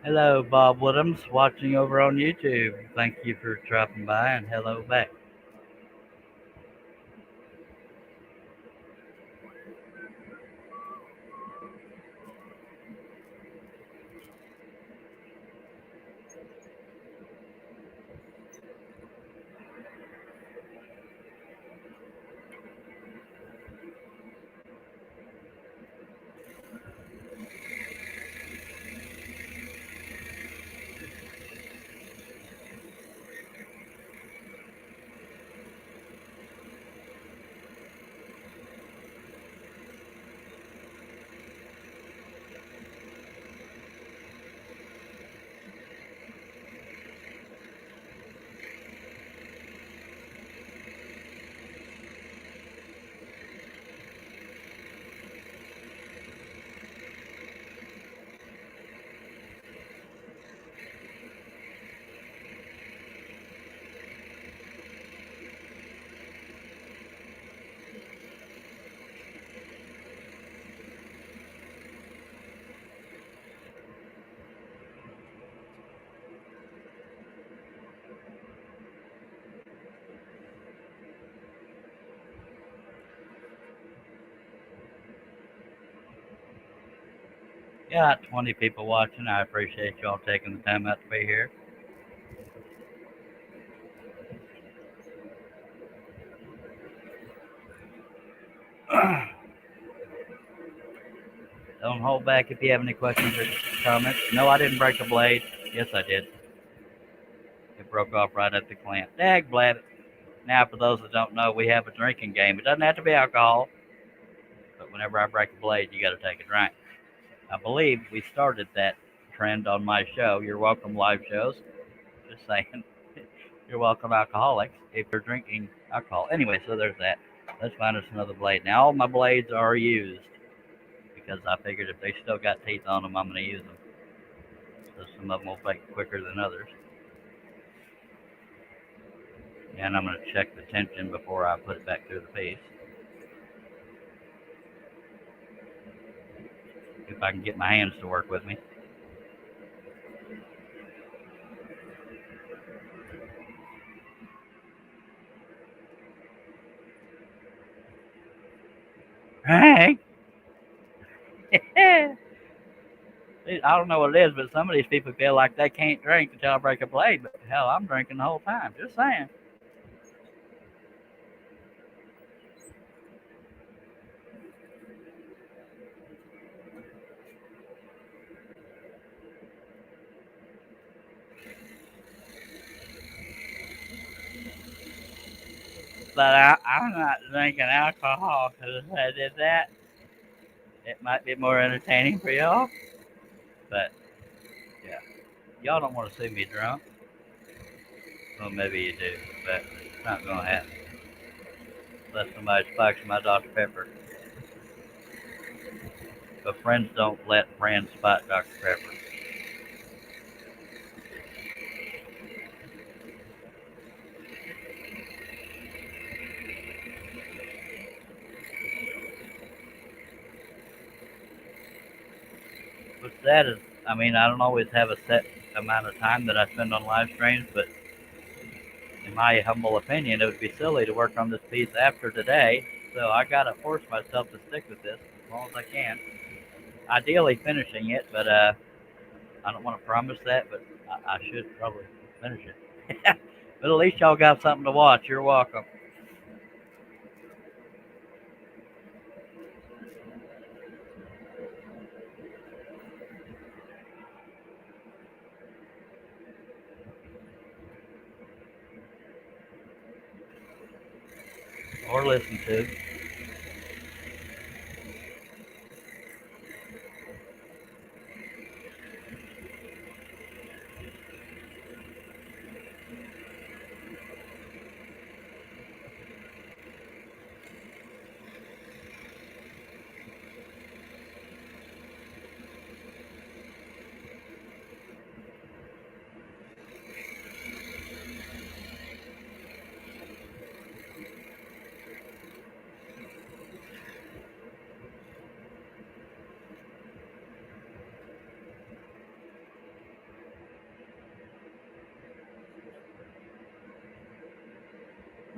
Hello, Bob Woodhams, watching over on YouTube. Thank you for dropping by, and hello back. Got 20 people watching. I appreciate y'all taking the time out to be here. Don't hold back if you have any questions or comments. No, I didn't break a blade. Yes, I did. It broke off right at the clamp. Dag blab. Now, for those that don't know, we have a drinking game. It doesn't have to be alcohol, but whenever I break a blade, you got to take a drink. I believe we started that trend on my show. You're welcome, live shows. Just saying. You're welcome, alcoholics, if you're drinking alcohol. Anyway, so there's that. Let's find us another blade. Now, all my blades are used because I figured if they still got teeth on them, I'm going to use them. So some of them will break quicker than others. And I'm going to check the tension before I put it back through the piece. If I can get my hands to work with me. Hey! I don't know what it is, but some of these people feel like they can't drink until I break a blade. But hell, I'm drinking the whole time. Just saying. But I'm not drinking alcohol because if I did that, it might be more entertaining for y'all. But yeah, y'all don't want to see me drunk. Well, maybe you do, but it's not going to happen unless somebody spikes my Dr. Pepper. But friends don't let friends spike Dr. Pepper. What's sad is, I mean, I don't always have a set amount of time that I spend on live streams, but in my humble opinion, it would be silly to work on this piece after today. So I gotta force myself to stick with this as long as I can. Ideally finishing it, but I don't want to promise that, but I should probably finish it. But at least y'all got something to watch. You're welcome. Or listen to.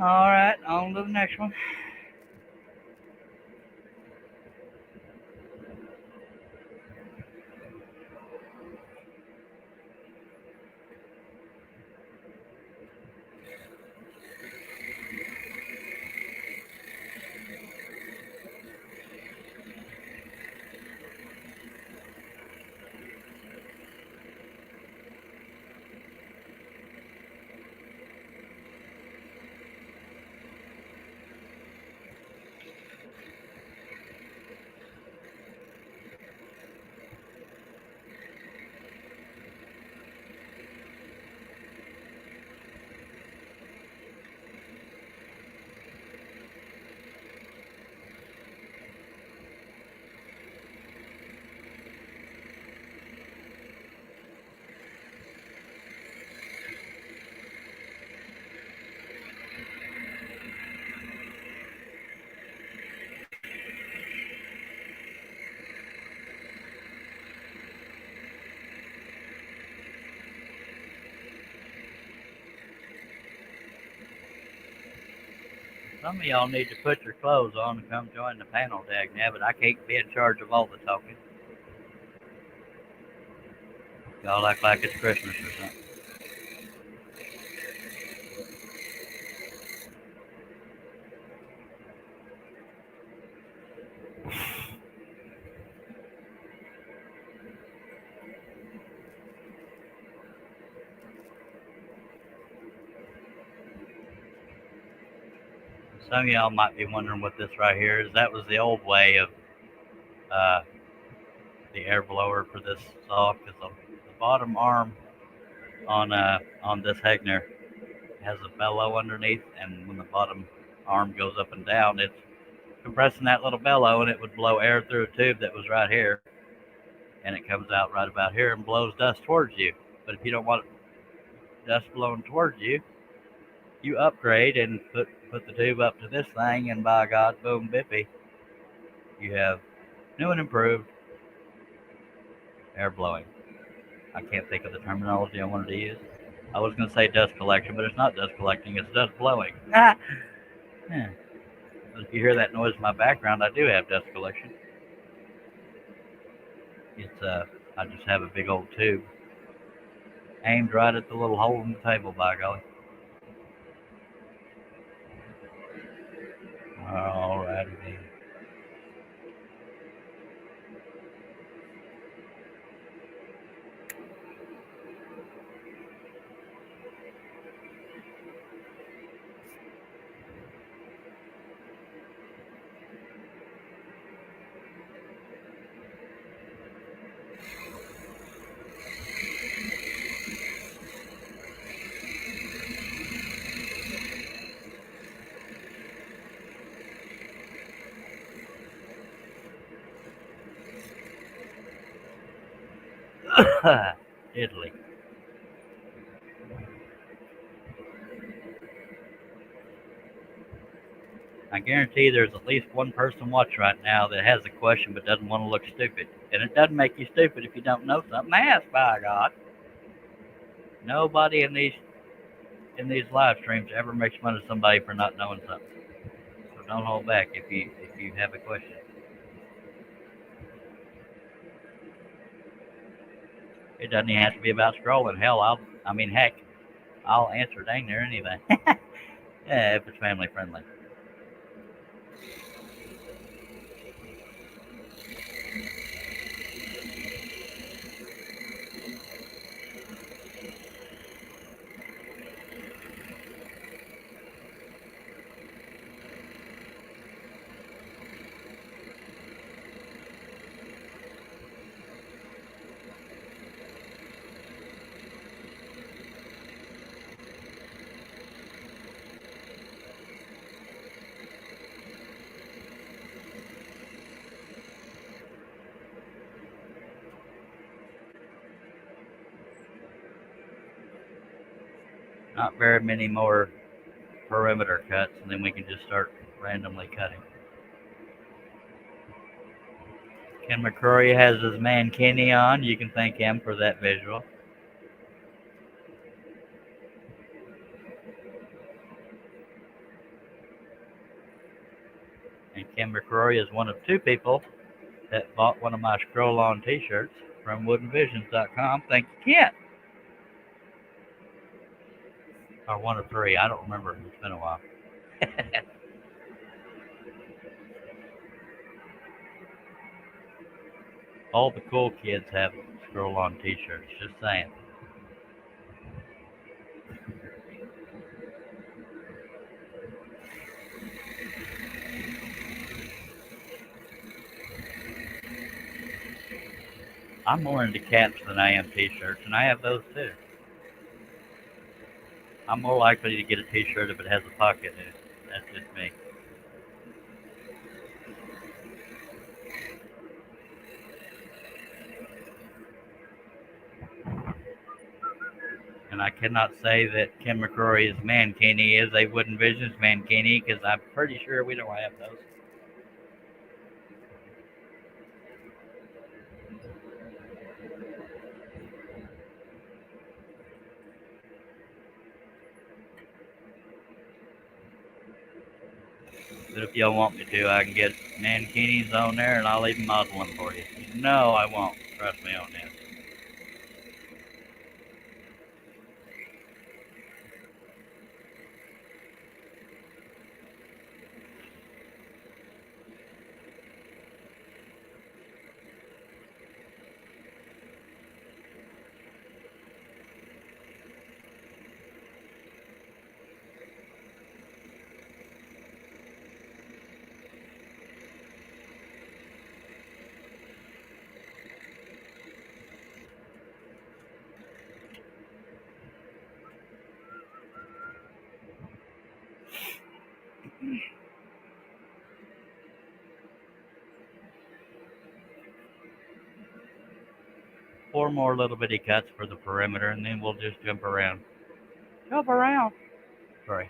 All right, on to the next one. Some of y'all need to put your clothes on and come join the panel, dag nabbit. I can't be in charge of all the talking. Y'all act like it's Christmas or something. Some of y'all might be wondering what this right here is. That was the old way of uh, the air blower for this saw, because the bottom arm on this Hegner has a bellow underneath, and when the bottom arm goes up and down, it's compressing that little bellow, and it would blow air through a tube that was right here, and it comes out right about here and blows dust towards you. But if you don't want dust blowing towards you, you upgrade and put the tube up to this thing, and by God, boom, bippy, you have new and improved air blowing. I can't think of the terminology I wanted to use. I was going to say dust collection, but it's not dust collecting, it's dust blowing. Ah! Yeah. If you hear that noise in my background, I do have dust collection. It's I just have a big old tube aimed right at the little hole in the table, by golly. Alrighty then. Italy. I guarantee there's at least one person watching right now that has a question but doesn't want to look stupid. And it doesn't make you stupid if you don't know something. Ask, by God. Nobody in these live streams ever makes fun of somebody for not knowing something. So don't hold back if you have a question. It doesn't even have to be about scrolling. Hell, heck, I'll answer dang near anything. Yeah, if it's family friendly. Not very many more perimeter cuts, and then we can just start randomly cutting. Ken McCrory has his man Kenny on. You can thank him for that visual. And Ken McCrory is one of two people that bought one of my scroll-on t-shirts from woodenvisions.com. Thank you, Ken. Or one of three. I don't remember. It's been a while. All the cool kids have scroll-on t-shirts. Just saying. I'm more into caps than I am t-shirts, and I have those too. I'm more likely to get a t-shirt if it has a pocket in it. That's just me. And I cannot say that Ken McCrory's mankini is a Wooden Visions mankini, because I'm pretty sure we don't have those. But if y'all want me to, I can get mankinis on there, and I'll even model them for you. No, I won't. Trust me on this. 4 more little bitty cuts for the perimeter, and then we'll just jump around. Jump around. Sorry.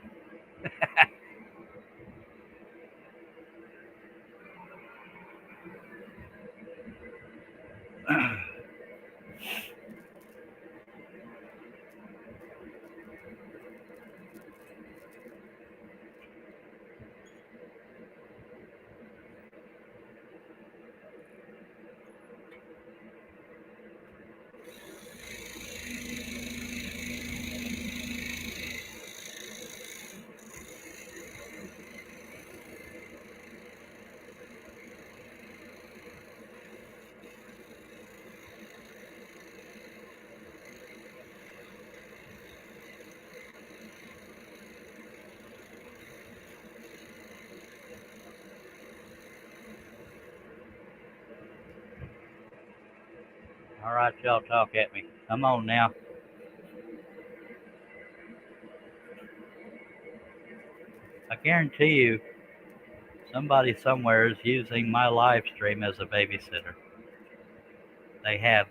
All right, y'all talk at me. Come on now. I guarantee you, somebody somewhere is using my live stream as a babysitter. They have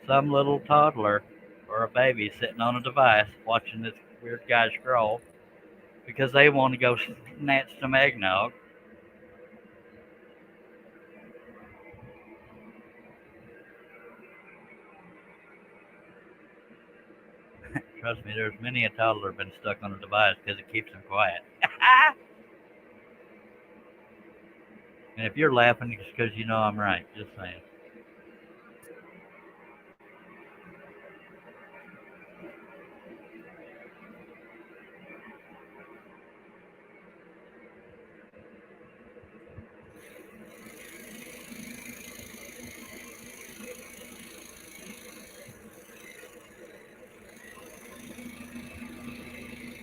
some little toddler or a baby sitting on a device watching this weird guy scroll because they want to go snatch some eggnog. Trust me, there's many a toddler been stuck on a device because it keeps them quiet. And if you're laughing, it's because you know I'm right. Just saying.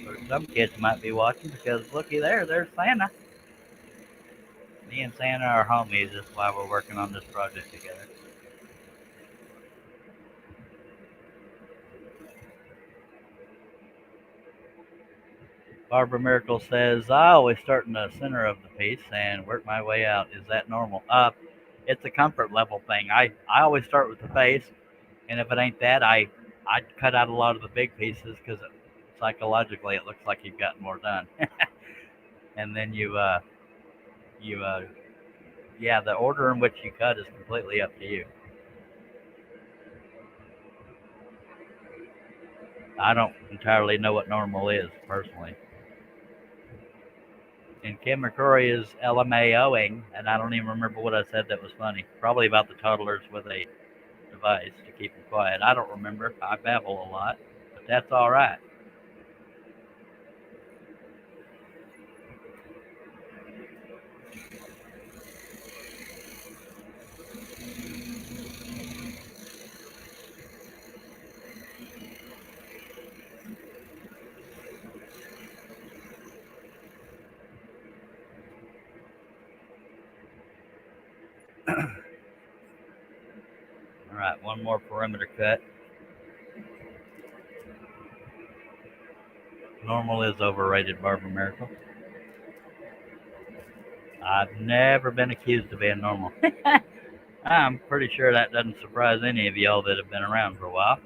Or some kids might be watching because looky there, there's Santa. Me and Santa are homies. That's why we're working on this project together. Barbara Miracle says, I always start in the center of the piece and work my way out. Is that normal? It's a comfort level thing. I always start with the face, and if it ain't that, I cut out a lot of the big pieces because psychologically it looks like you've gotten more done. And then you yeah, the order in which you cut is completely up to you. I don't entirely know what normal is personally. And Kim McCrory is LMAOing, and I don't even remember what I said that was funny. Probably about the toddlers with a device to keep them quiet. I don't remember. I babble a lot, but that's all right. All right, one more perimeter cut. Normal is overrated, Barbara Miracle. I've never been accused of being normal. I'm pretty sure that doesn't surprise any of y'all that have been around for a while.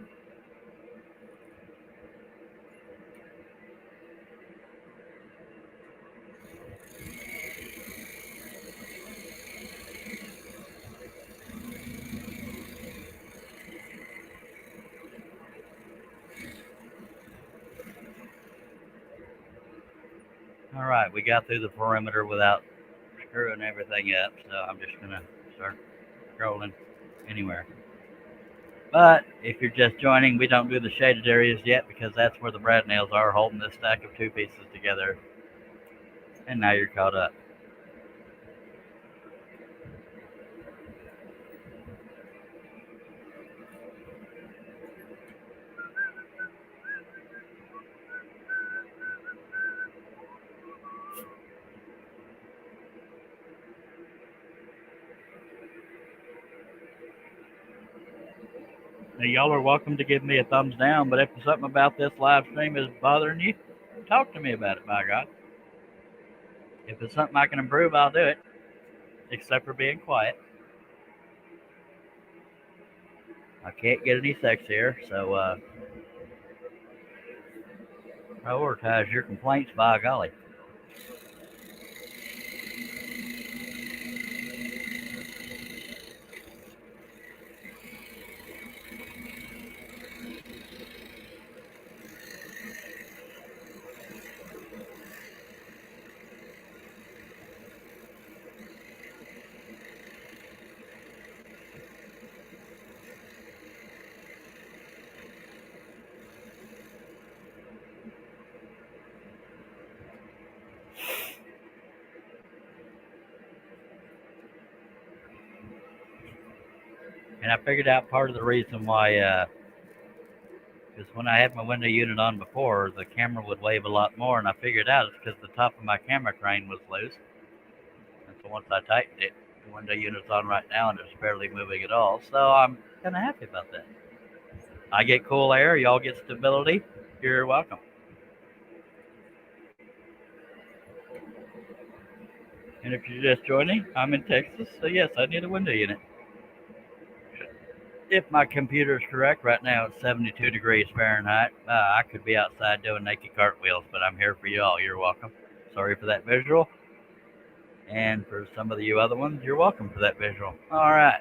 All right, we got through the perimeter without screwing everything up, so I'm just gonna start scrolling anywhere. But if you're just joining, we don't do the shaded areas yet because that's where the brad nails are holding this stack of two pieces together. And now you're caught up. Now, y'all are welcome to give me a thumbs down, but if something about this live stream is bothering you, talk to me about it, by God. If it's something I can improve, I'll do it, except for being quiet. I can't get any sexier, so prioritize your complaints, by golly. And I figured out part of the reason why, because when I had my window unit on before, the camera would wave a lot more, and I figured out it's because the top of my camera crane was loose. And so once I tightened it, the window unit's on right now, and it's barely moving at all. So I'm kind of happy about that. I get cool air, y'all get stability. You're welcome. And if you're just joining, I'm in Texas, so yes, I need a window unit. If my computer is correct, right now it's 72 degrees Fahrenheit. I could be outside doing naked cartwheels, but I'm here for you all. You're welcome. Sorry for that visual. And for some of you other ones, you're welcome for that visual. All right.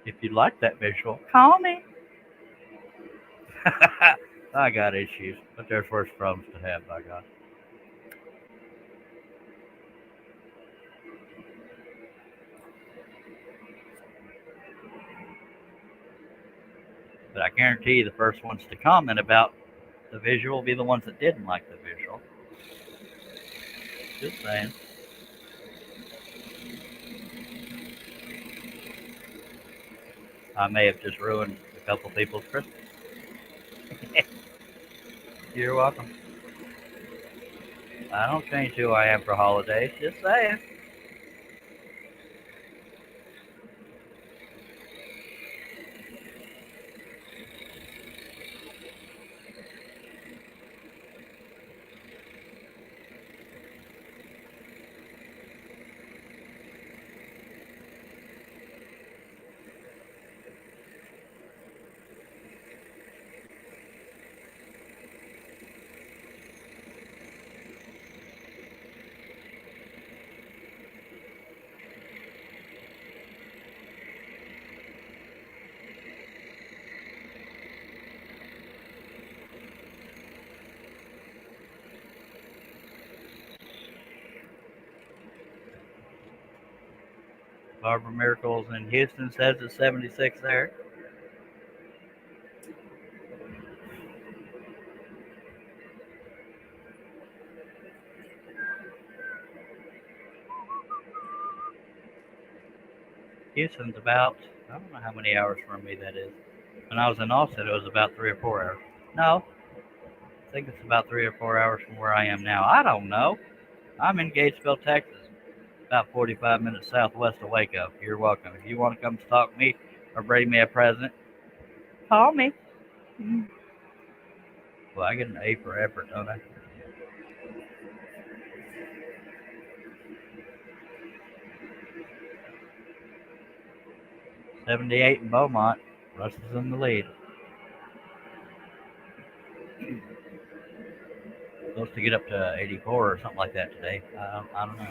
If you like that visual, call me. I got issues, but there's worse problems to have, by God. But I guarantee you the first ones to comment about the visual will be the ones that didn't like the visual. Just saying. I may have just ruined a couple people's Christmas. You're welcome. I don't change who I am for holidays. Just saying. Barbara Miracles in Houston says it's 76 there. Houston's about, I don't know how many hours from me that is. When I was in Austin, it was about 3 or 4 hours. No, I think it's about 3 or 4 hours from where I am now. I don't know. I'm in Gatesville, Texas, about 45 minutes southwest of Waco. You're welcome. If you want to come talk to me or bring me a present, call me. Well, I get an A for effort, don't I? 78 in Beaumont. Russ is in the lead. Supposed to get up to 84 or something like that today. I don't know.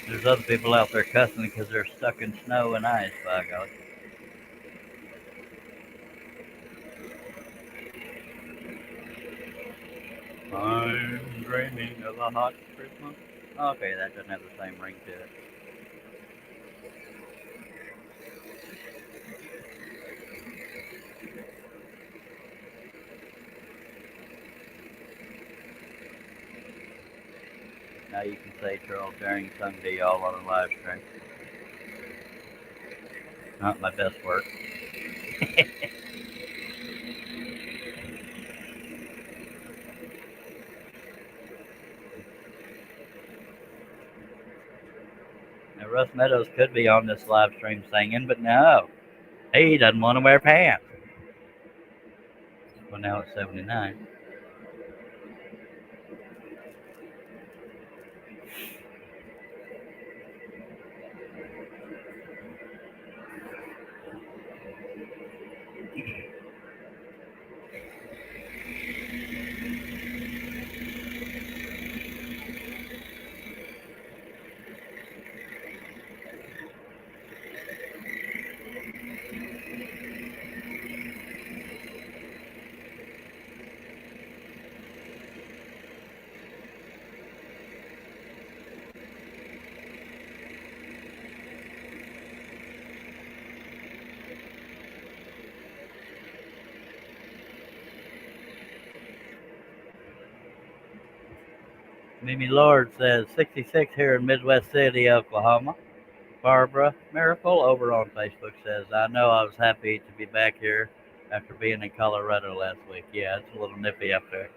There's other people out there cussing because they're stuck in snow and ice, by God. I'm dreaming of a hot Christmas. Okay, that doesn't have the same ring to it. Now you can say Charles Daring sung to y'all on a live stream. Not my best work. Now Russ Meadows could be on this live stream singing, but no. He doesn't want to wear pants. Well, now it's 79. Mimi Lord says 66 here in Midwest City, Oklahoma. Barbara Miracle over on Facebook says, I know I was happy to be back here after being in Colorado last week. Yeah, it's a little nippy up there.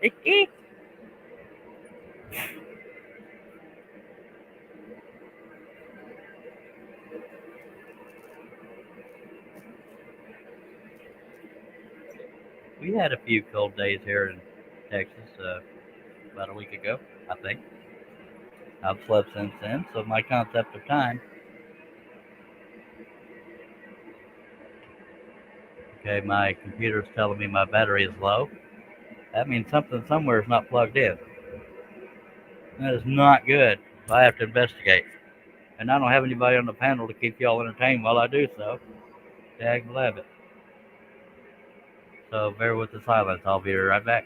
We had a few cold days here in Texas about a week ago, I think. I've slept since then, so my concept of time. Okay, my computer's telling me my battery is low. That means something somewhere is not plugged in. That is not good. So I have to investigate. And I don't have anybody on the panel to keep y'all entertained while I do so. Dag it. So bear with the silence. I'll be right back.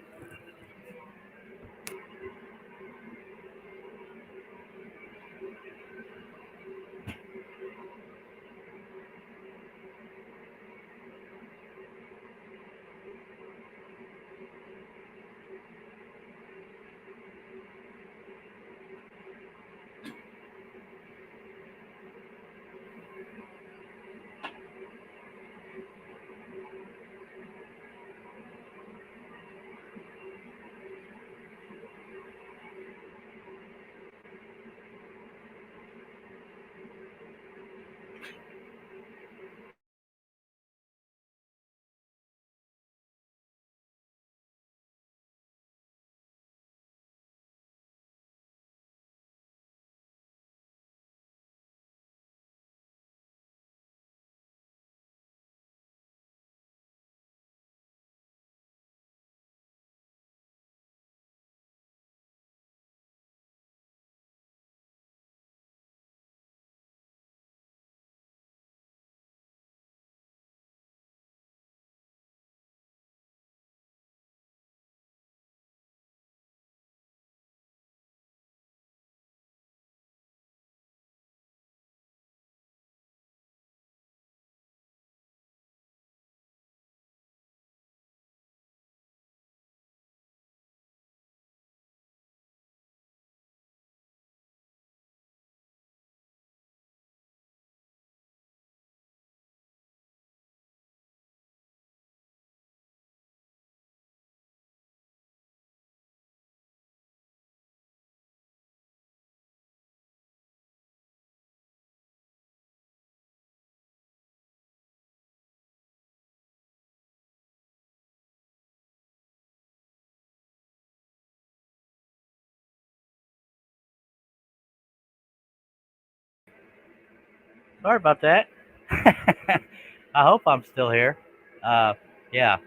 Sorry about that. I hope I'm still here. Uh, yeah.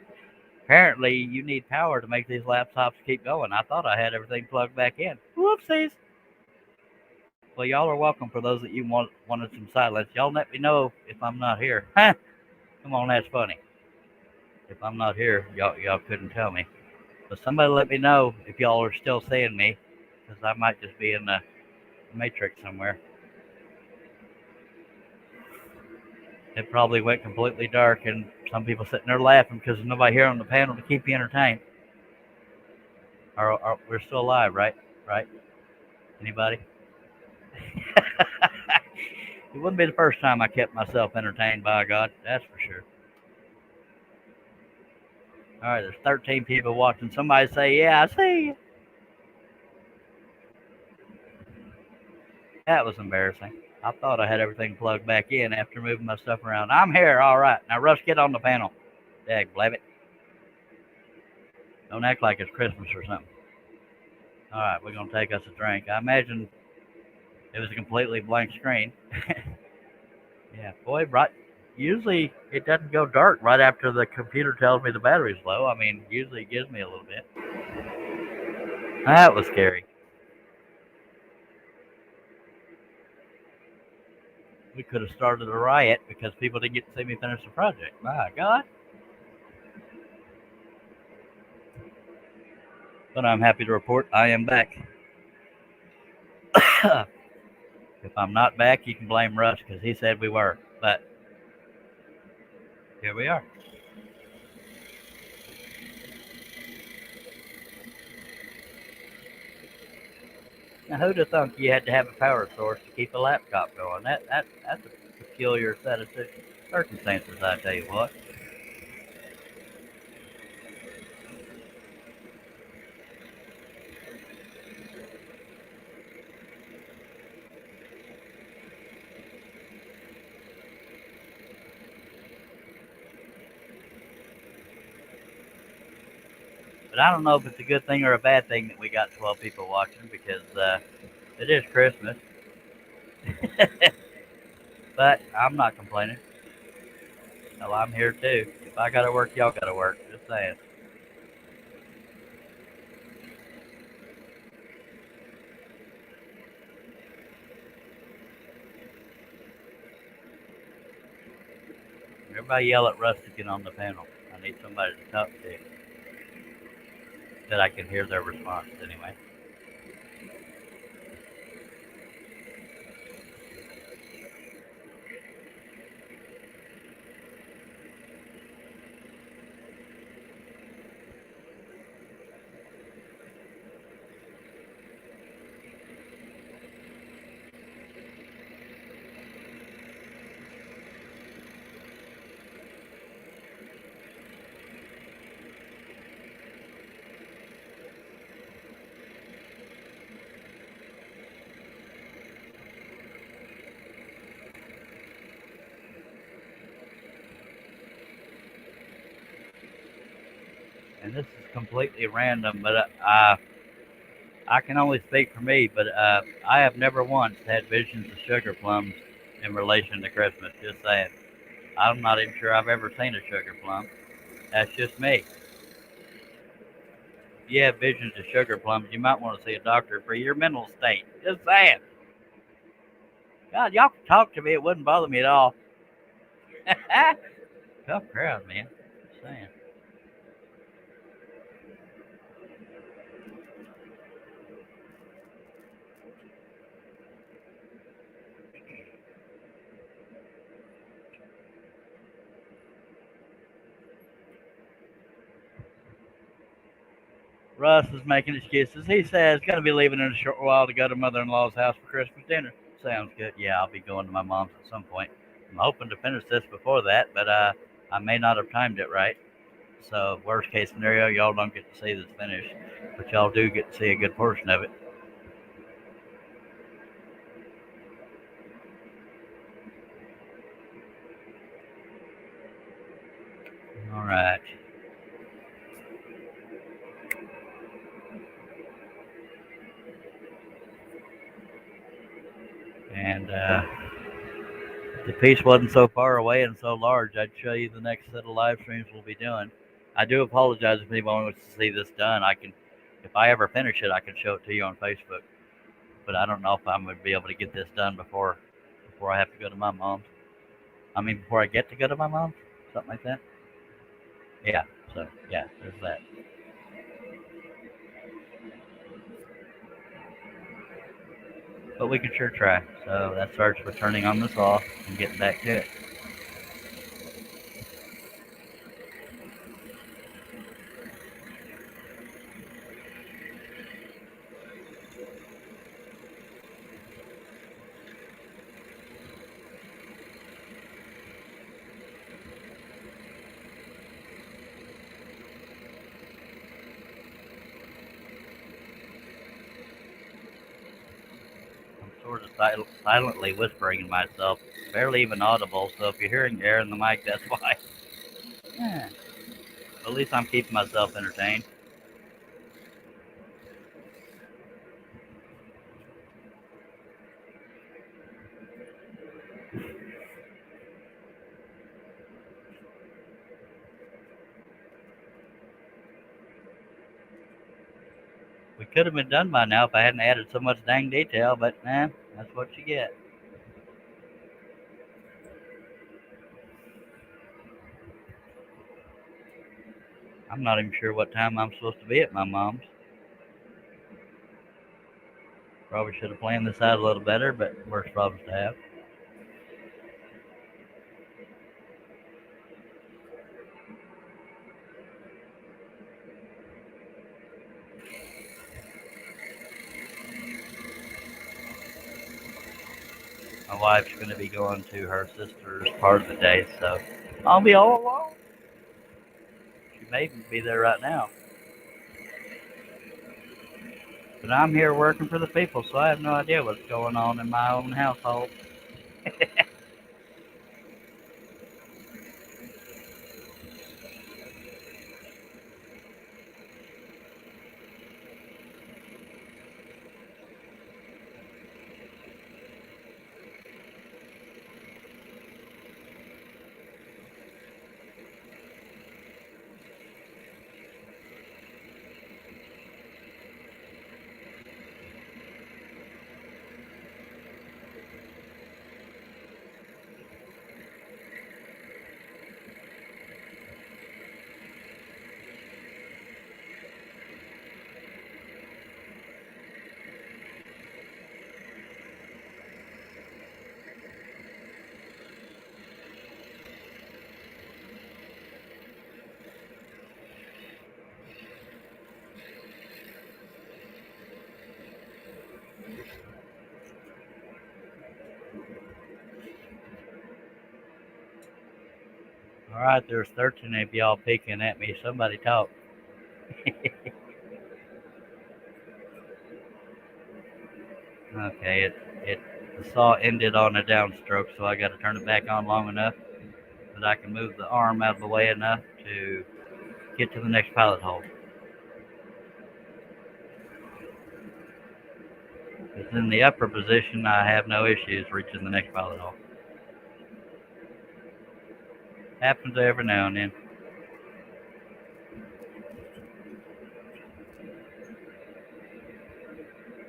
Apparently, you need power to make these laptops keep going. I thought I had everything plugged back in. Whoopsies. Well, y'all are welcome for those that you wanted some silence. Y'all let me know if I'm not here. Come on, that's funny. If I'm not here, y'all couldn't tell me. So somebody let me know if y'all are still seeing me, because I might just be in the matrix somewhere. It probably went completely dark, and some people sitting there laughing because there's nobody here on the panel to keep you entertained. We're still alive, right? Right? Anybody? It wouldn't be the first time I kept myself entertained, by God. That's for sure. All right, there's 13 people watching. Somebody say, "Yeah, I see you." That was embarrassing. I thought I had everything plugged back in after moving my stuff around. I'm here, all right. Now, Russ, get on the panel. Dag, blabbit. Don't act like it's Christmas or something. All right, we're going to take us a drink. I imagine it was a completely blank screen. Yeah, boy, right. Usually it doesn't go dark right after the computer tells me the battery's low. I mean, usually it gives me a little bit. That was scary. We could have started a riot because people didn't get to see me finish the project. My God. But I'm happy to report I am back. If I'm not back, you can blame Russ because he said we were. But here we are. Now, who'd have thunk you had to have a power source to keep a laptop going? That's a peculiar set of circumstances, I tell you what. But I don't know if it's a good thing or a bad thing that we got 12 people watching because it is Christmas. But I'm not complaining. Hell, I'm here too. If I gotta work, y'all gotta work. Just saying. Everybody yell at Russ to get on the panel. I need somebody to talk to that I can hear their response anyway. And this is completely random, but I can only speak for me. But I have never once had visions of sugar plums in relation to Christmas. Just saying. I'm not even sure I've ever seen a sugar plum. That's just me. If you have visions of sugar plums, you might want to see a doctor for your mental state. Just saying. God, y'all can talk to me. It wouldn't bother me at all. Tough crowd, man. Just saying. Russ is making excuses. He says he's going to be leaving in a short while to go to mother-in-law's house for Christmas dinner. Sounds good. Yeah, I'll be going to my mom's at some point. I'm hoping to finish this before that, but I may not have timed it right. So worst case scenario, y'all don't get to see this finish, but y'all do get to see a good portion of it. All right. And if the piece wasn't so far away and so large, I'd show you the next set of live streams we'll be doing. I do apologize if anyone wants to see this done. I can, if I ever finish it, I can show it to you on Facebook. But I don't know if I'm going to be able to get this done before I have to go to my mom's. I mean, before I get to go to my mom's, something like that. Yeah. So yeah, there's that. But we can sure try. So that starts with turning on the saw and getting back to it. I'm sort of silently whispering to myself, barely even audible. So if you're hearing air in the mic, that's why. Yeah. At least I'm keeping myself entertained. We could have been done by now if I hadn't added so much dang detail, but that's what you get. I'm not even sure what time I'm supposed to be at my mom's. Probably should have planned this out a little better, but worse problems to have. My wife's going to be going to her sister's part of the day, so I'll be all alone. She may even be there right now. But I'm here working for the people, so I have no idea what's going on in my own household. All right, there's 13 of y'all peeking at me. Somebody talk. Okay, it the saw ended on a downstroke, so I got to turn it back on long enough that I can move the arm out of the way enough to get to the next pilot hole. Because in the upper position, I have no issues reaching the next pilot hole. Happens every now and then.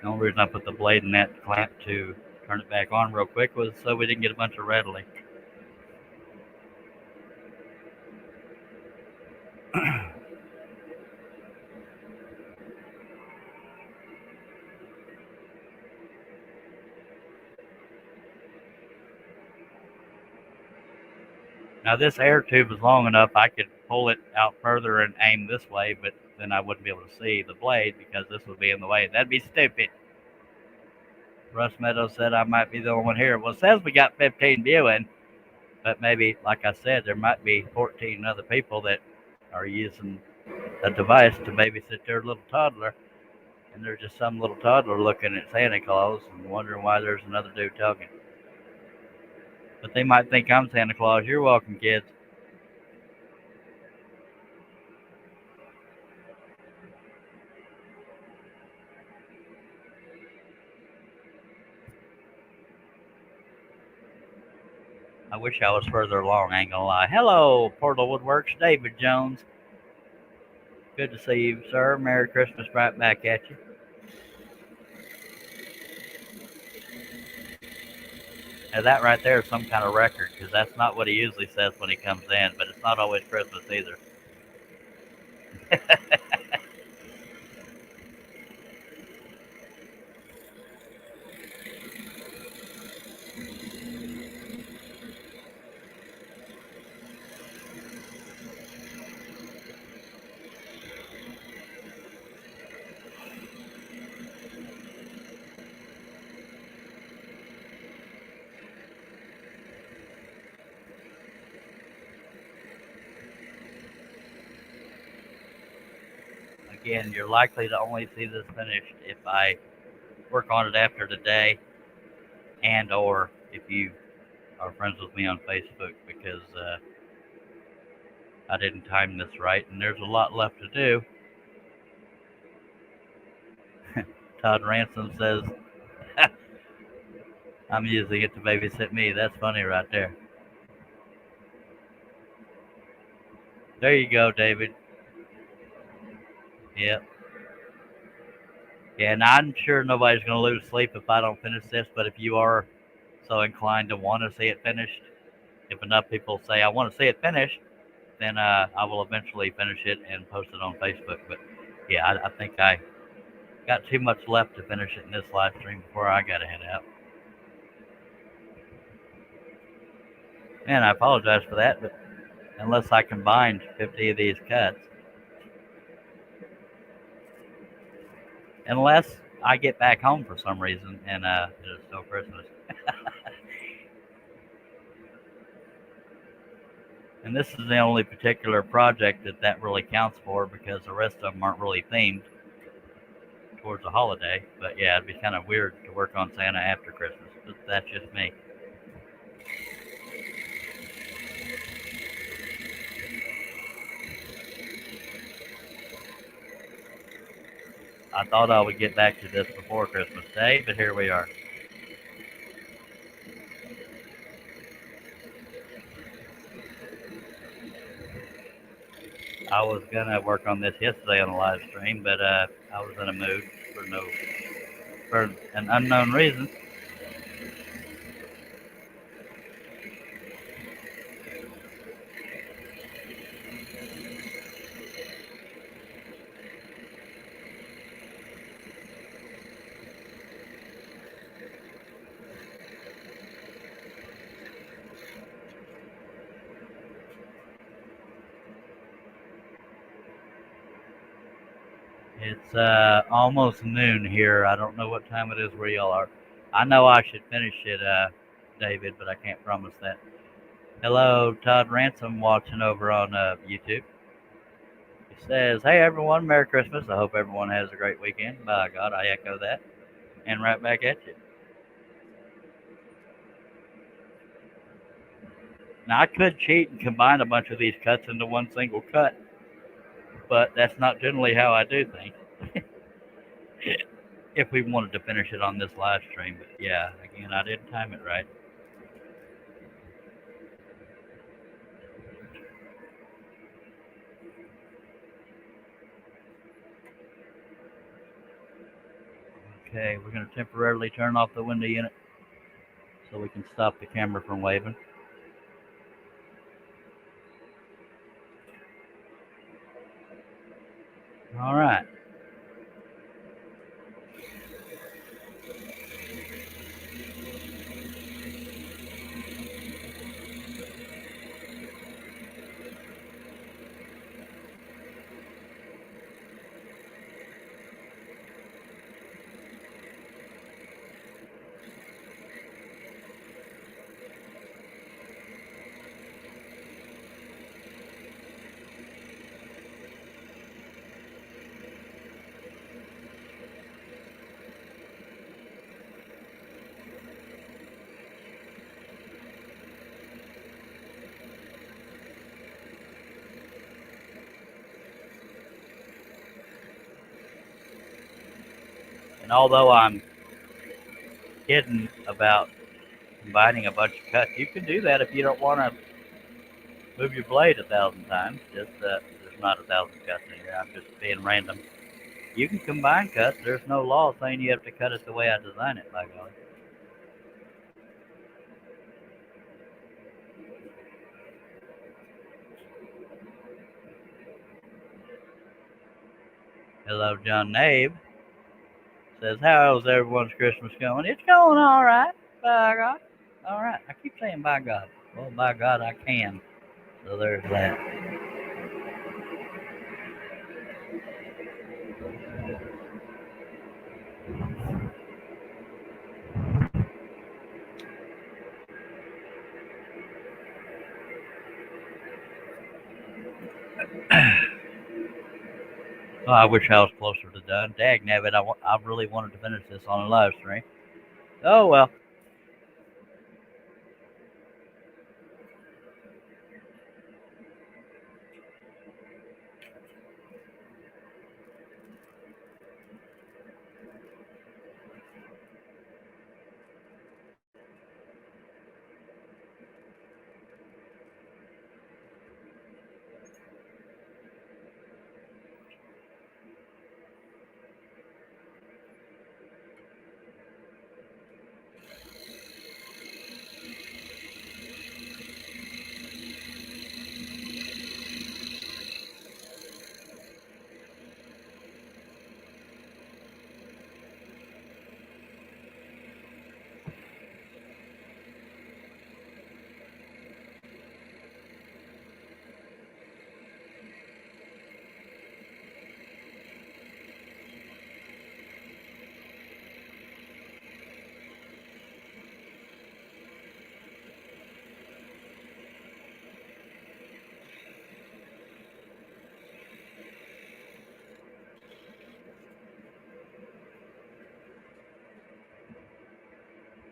The only reason I put the blade in that clamp to turn it back on real quick was so we didn't get a bunch of rattling. Now this air tube is long enough I could pull it out further and aim this way, but then I wouldn't be able to see the blade because this would be in the way. That'd be stupid. Russ Meadows said I might be the only one here. Well, it says we got 15 viewing, but maybe, like I said, there might be 14 other people that are using a device to babysit their little toddler, and there's just some little toddler looking at Santa Claus and wondering why there's another dude talking. But they might think I'm Santa Claus. You're welcome, kids. I wish I was further along, I ain't gonna lie. Hello, Portal Woodworks, David Jones. Good to see you, sir. Merry Christmas right back at you. Now that right there is some kind of record, because that's not what he usually says when he comes in, but it's not always Christmas either. Again, you're likely to only see this finished if I work on it after today, and or if you are friends with me on Facebook, because I didn't time this right, and there's a lot left to do. Todd Ransom says, I'm using it to babysit me. That's funny right there. There you go, David. Yep. Yeah, and I'm sure nobody's going to lose sleep if I don't finish this, but if you are so inclined to want to see it finished, if enough people say, I want to see it finished, then I will eventually finish it and post it on Facebook. But yeah, I think I got too much left to finish it in this live stream before I got to head out. And I apologize for that, but unless I combined 50 of these cuts, unless I get back home for some reason and it is still Christmas. And this is the only particular project that really counts for because the rest of them aren't really themed towards a holiday. But yeah, it'd be kind of weird to work on Santa after Christmas. But that's just me. I thought I would get back to this before Christmas Day, but here we are. I was gonna work on this yesterday on a live stream, but I was in a mood for an unknown reason. It's almost noon here. I don't know what time it is where y'all are. I know I should finish it, David, but I can't promise that. Hello, Todd Ransom, watching over on YouTube. He says, "Hey everyone, Merry Christmas. I hope everyone has a great weekend." By God, I echo that, and right back at you. Now I could cheat and combine a bunch of these cuts into one single cut, but that's not generally how I do things. If we wanted to finish it on this live stream, but yeah, again, I didn't time it right. Okay, we're going to temporarily turn off the window unit so we can stop the camera from waving. All right. And although I'm kidding about combining a bunch of cuts, you can do that if you don't want to move your blade 1,000 times. Just there's not 1,000 cuts in here. I'm just being random. You can combine cuts. There's no law saying you have to cut it the way I design it, by golly. Hello, John Nave. Says, how's everyone's Christmas going? It's going all right, by God. All right. I keep saying by God. Well, by God, I can. So there's that. Oh, I wish I was closer to done. Dag nabbit, I really wanted to finish this on a live stream. Oh, well.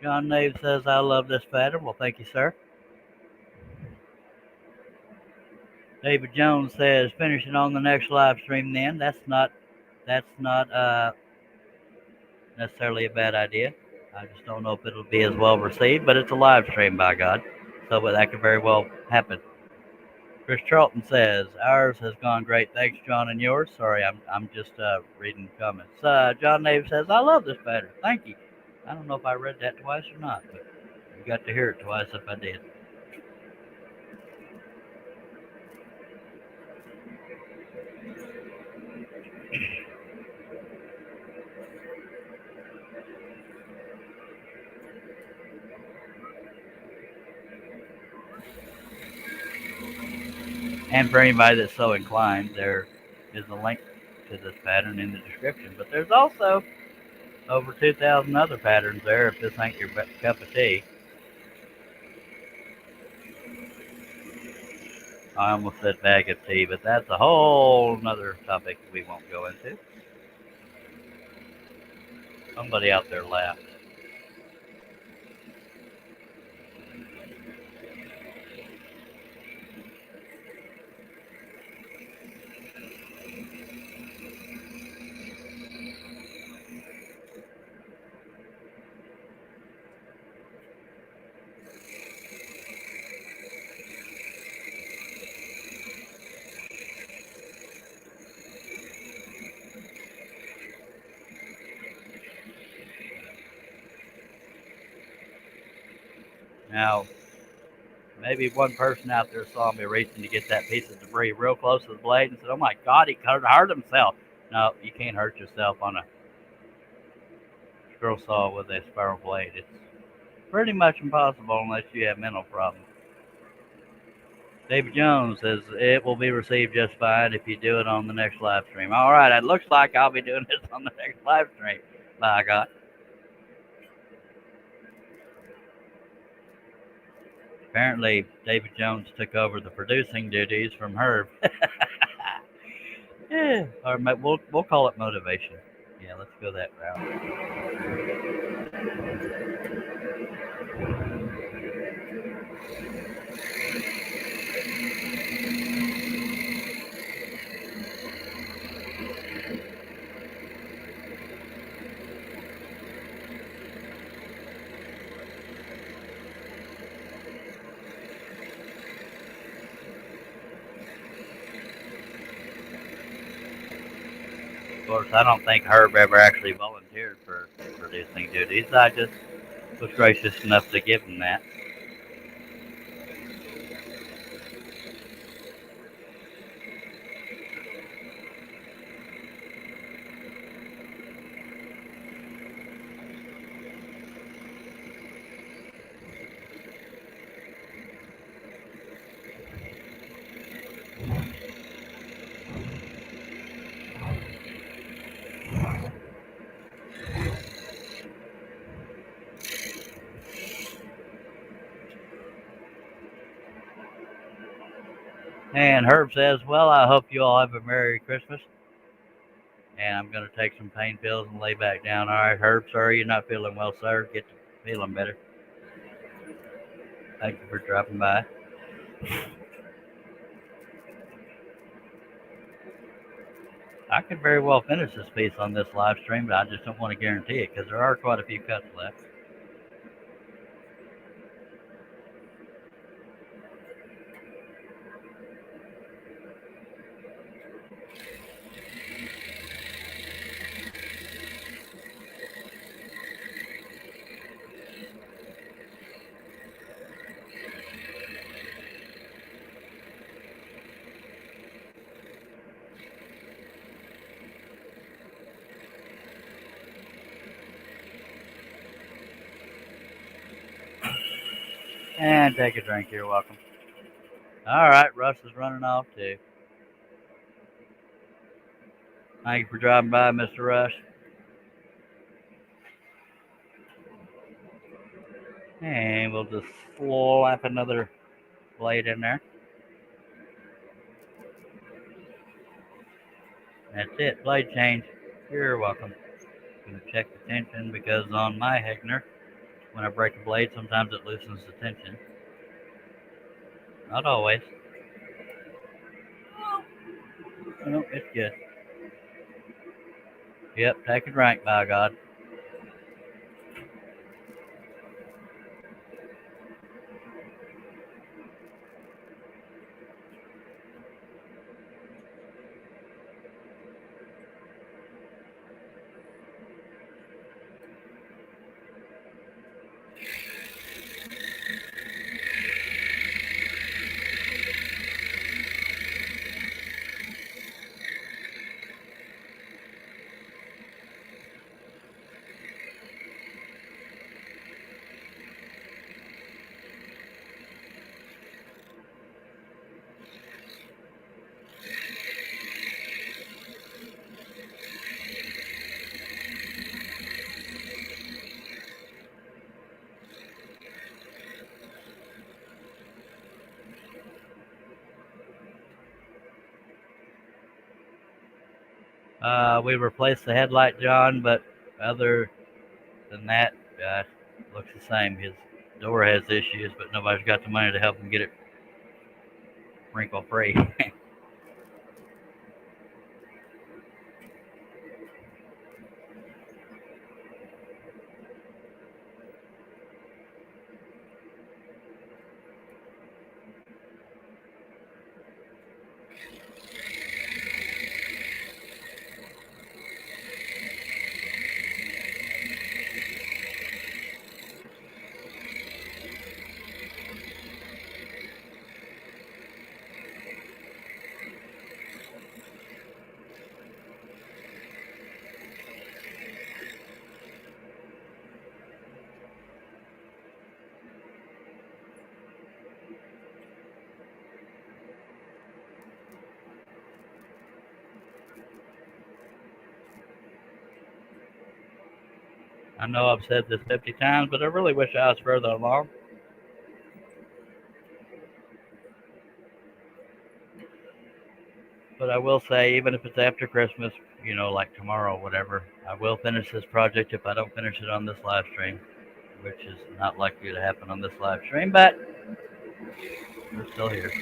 John Nave says, I love this pattern. Well, thank you, sir. David Jones says, finishing on the next live stream then. That's not necessarily a bad idea. I just don't know if it'll be as well received, but it's a live stream, by God. So but that could very well happen. Chris Charlton says, ours has gone great. Thanks, John, and yours. Sorry, I'm just reading comments. John Nave says, I love this pattern. Thank you. I don't know if I read that twice or not, but you got to hear it twice if I did. And for anybody that's so inclined, there is a link to this pattern in the description. But there's also over 2,000 other patterns there if this ain't your cup of tea. I almost said bag of tea, but that's a whole nother topic we won't go into. Somebody out there laughed. Now, maybe one person out there saw me reaching to get that piece of debris real close to the blade and said, oh my God, he could hurt himself. No, you can't hurt yourself on a scroll saw with a spiral blade. It's pretty much impossible unless you have mental problems. David Jones says, it will be received just fine if you do it on the next live stream. All right, it looks like I'll be doing this on the next live stream. By God. Apparently, David Jones took over the producing duties from Herb. Yeah, or we'll call it motivation. Yeah, let's go that route. Of course, I don't think Herb ever actually volunteered for producing duties. I just was gracious enough to give him that. And Herb says, well, I hope you all have a Merry Christmas. And I'm going to take some pain pills and lay back down. All right, Herb, sir, you're not feeling well, sir. Get to feeling better. Thank you for dropping by. I could very well finish this piece on this live stream, but I just don't want to guarantee it because there are quite a few cuts left. And take a drink. You're welcome. All right, Russ is running off too. Thank you for driving by, Mr. Rush. And we'll just slap another blade in there. That's it. Blade change. You're welcome. Gonna check the tension because on my Hegner, When I break a blade, sometimes it loosens the tension. Not always. No, it's good. Yep, taking rank, by God. We replaced the headlight, John, but other than that, looks the same. His door has issues, but nobody's got the money to help him get it wrinkle free. I know I've said this 50 times, but I really wish I was further along. But I will say, even if it's after Christmas, like tomorrow or whatever, I will finish this project if I don't finish it on this live stream, which is not likely to happen on this live stream, but we're still here.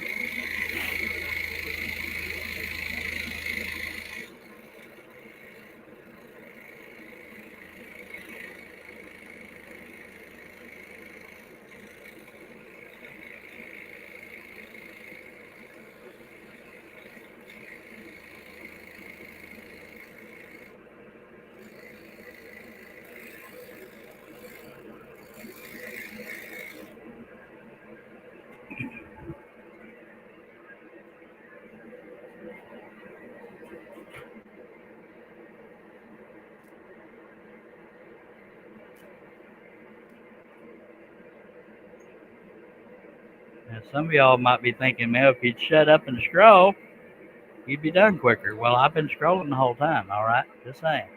And some of y'all might be thinking, man, if you'd shut up and scroll, you'd be done quicker. Well, I've been scrolling the whole time, all right? Just saying.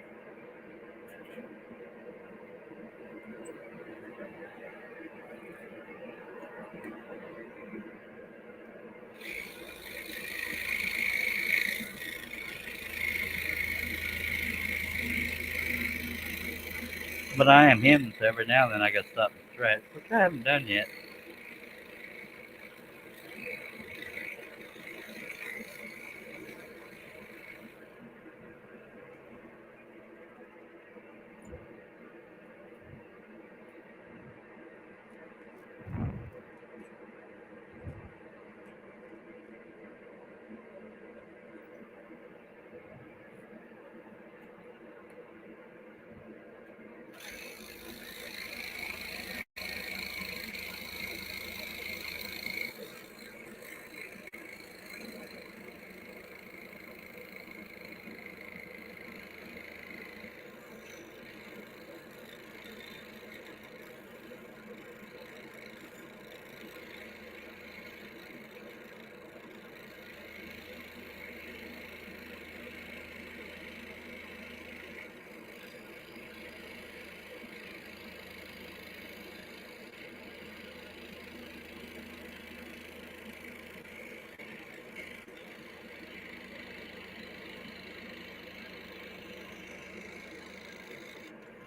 But I am him, so every now and then I got to stop and stretch, which I haven't done yet.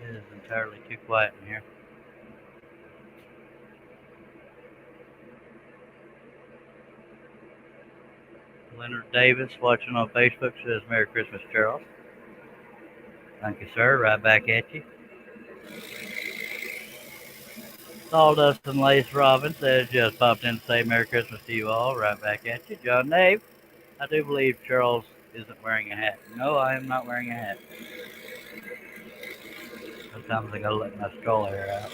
It is entirely too quiet in here. Leonard Davis watching on Facebook says Merry Christmas, Charles. Thank you, sir. Right back at you. Sawdust and Lace Robin says just popped in to say Merry Christmas to you all. Right back at you. John Nave, I do believe Charles isn't wearing a hat. No, I am not wearing a hat. Sometimes I gotta let my skull hair out.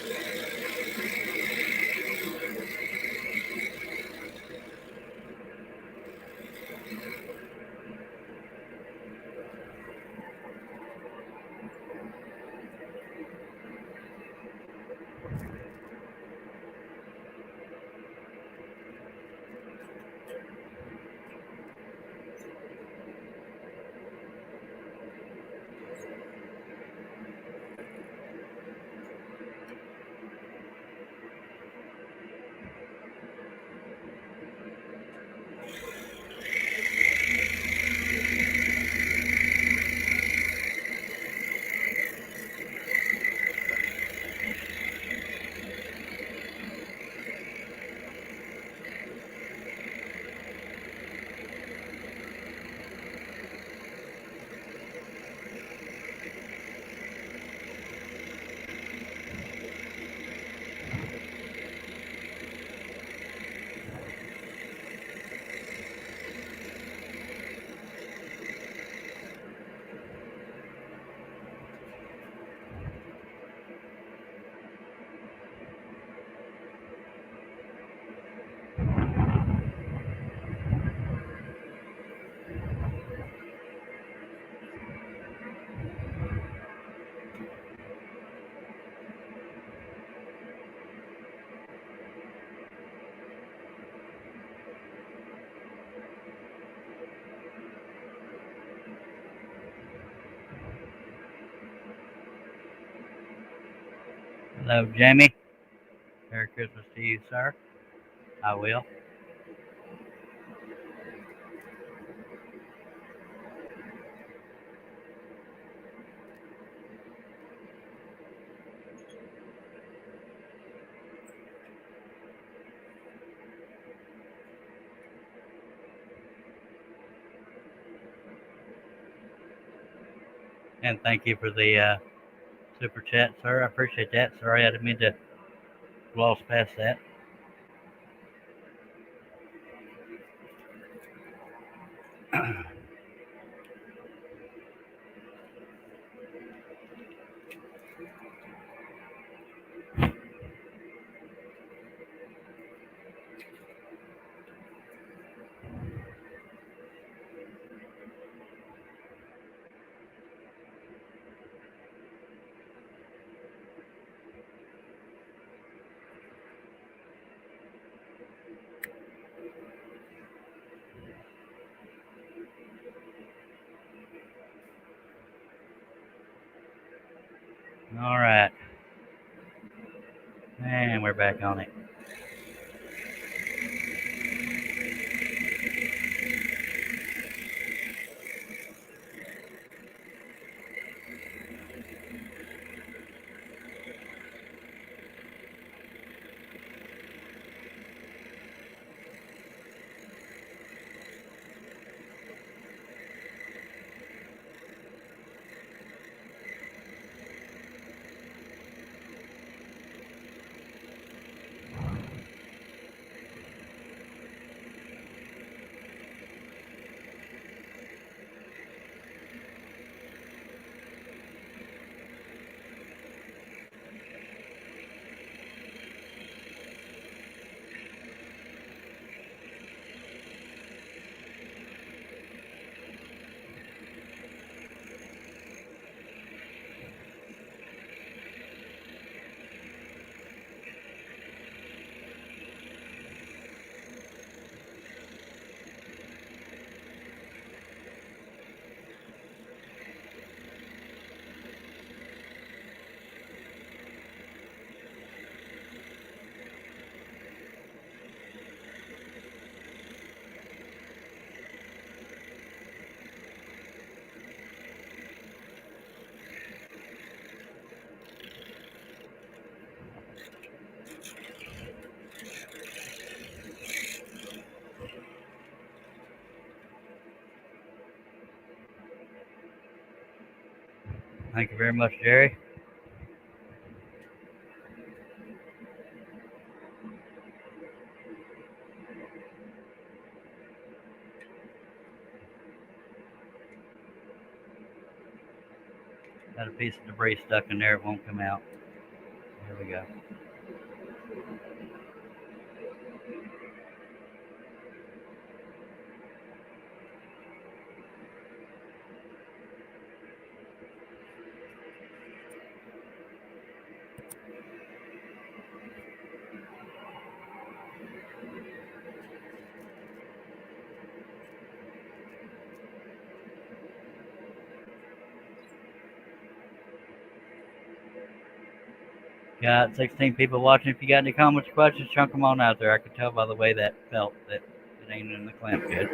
Hello, Jamie. Merry Christmas to you, sir. I will. And thank you for the super chat, sir. I appreciate that. Sorry, I didn't mean to gloss past that. All right. And we're back on it. Thank you very much, Jerry. Got a piece of debris stuck in there. It won't come out. There we go. Got 16 people watching. If you got any comments, questions, chunk them on out there. I could tell by the way that felt that it ain't in the clamp good.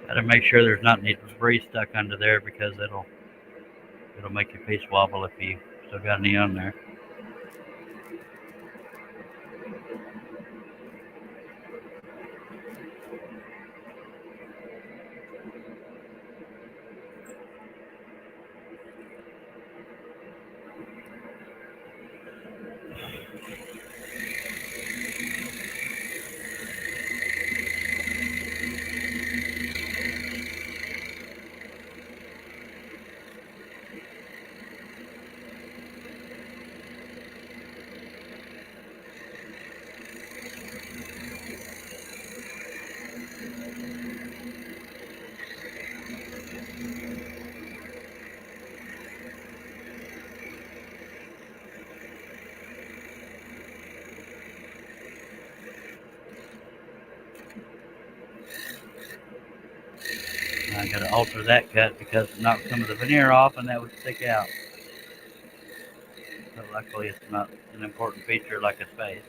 Got to make sure there's not any debris stuck under there because it'll make your piece wobble if you still got any on there. Got to alter that cut because it knocked some of the veneer off and that would stick out. But luckily it's not an important feature like his face.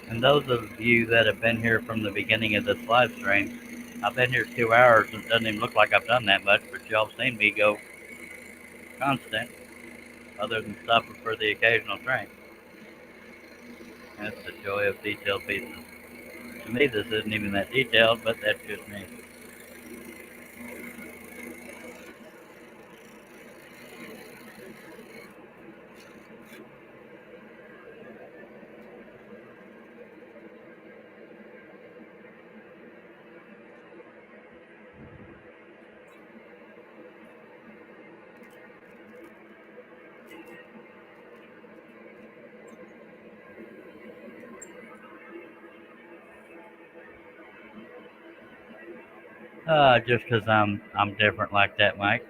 And those of you that have been here from the beginning of this live stream, I've been here 2 hours and it doesn't even look like I've done that much, but y'all have seen me go constant, other than stopping for the occasional train. That's the joy of detailed pieces. To me, this isn't even that detailed, but that's just me. Just 'cause I'm different like that, Mike.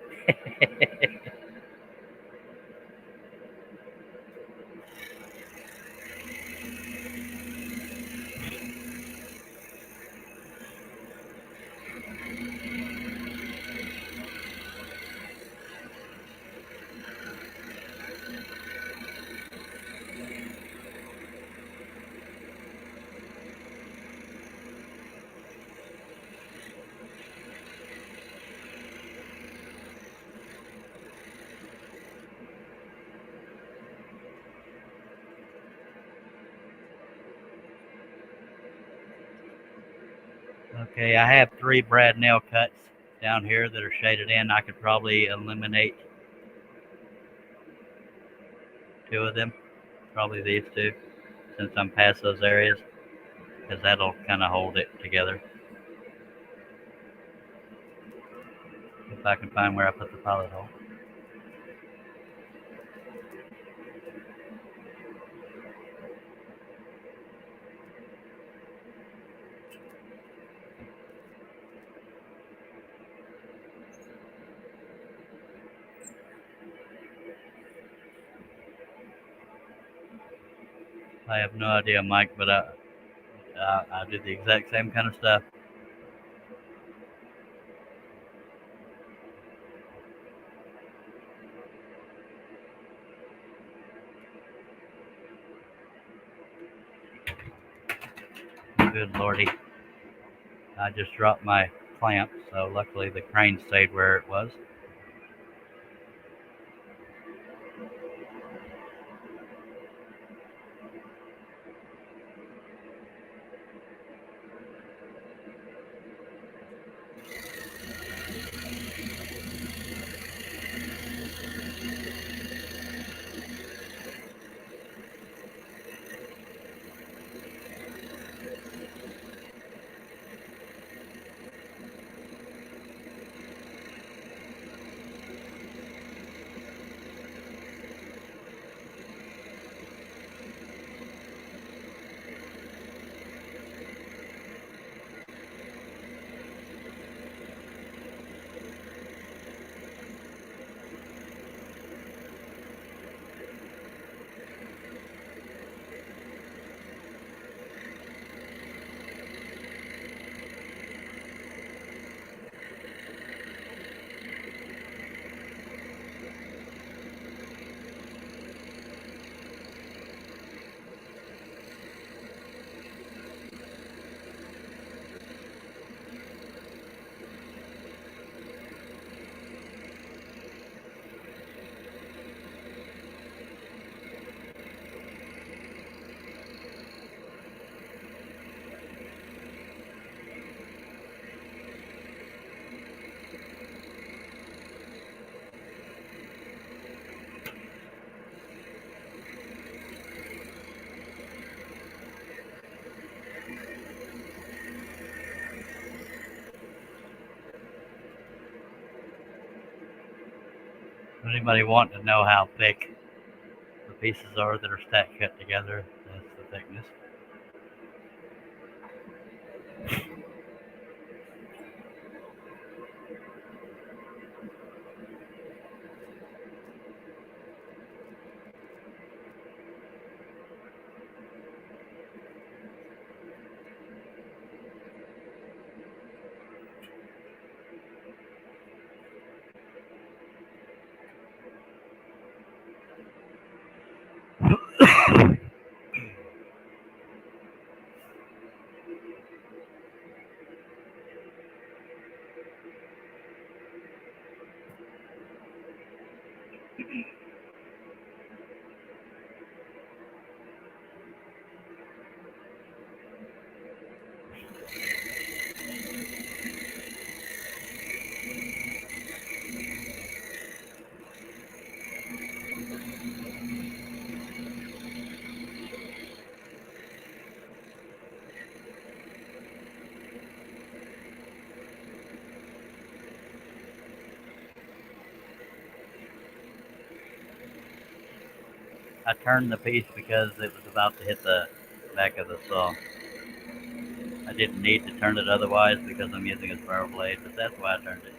Okay, I have 3 brad nail cuts down here that are shaded in. I could probably eliminate 2 of them, probably these 2, since I'm past those areas, because that'll kind of hold it together. If I can find where I put the pilot hole. I have no idea, Mike, but I do the exact same kind of stuff. Good lordy. I just dropped my clamp, so luckily the crane stayed where it was. Anybody want to know how thick the pieces are that are stacked cut together? That's the thickness. I turned the piece because it was about to hit the back of the saw. I didn't need to turn it otherwise because I'm using a spiral blade, but that's why I turned it.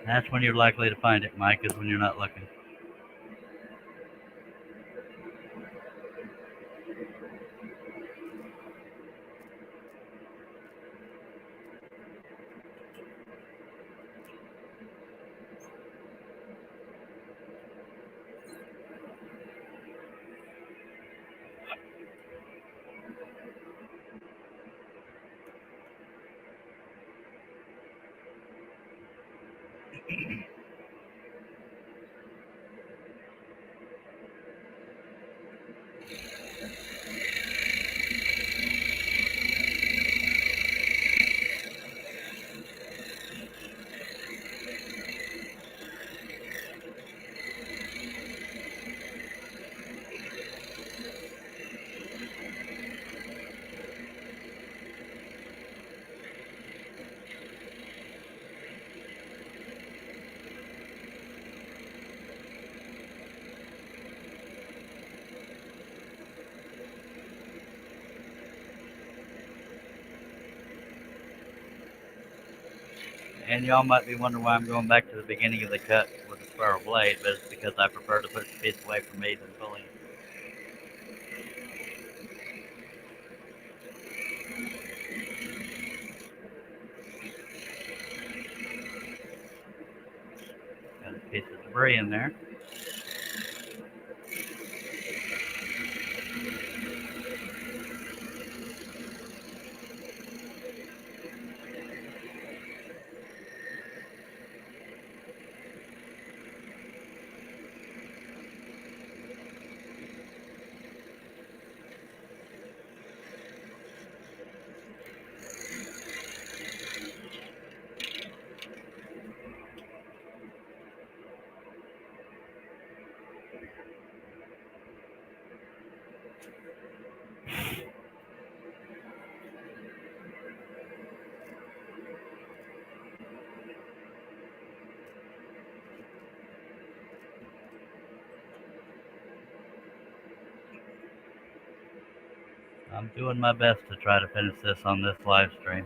That's when you're likely to find it, Mike, is when you're not looking. And y'all might be wondering why I'm going back to the beginning of the cut with a spiral blade, but it's because I prefer to push the piece away from me than pulling it. Got a piece of debris in there. I'm doing my best to try to finish this on this live stream.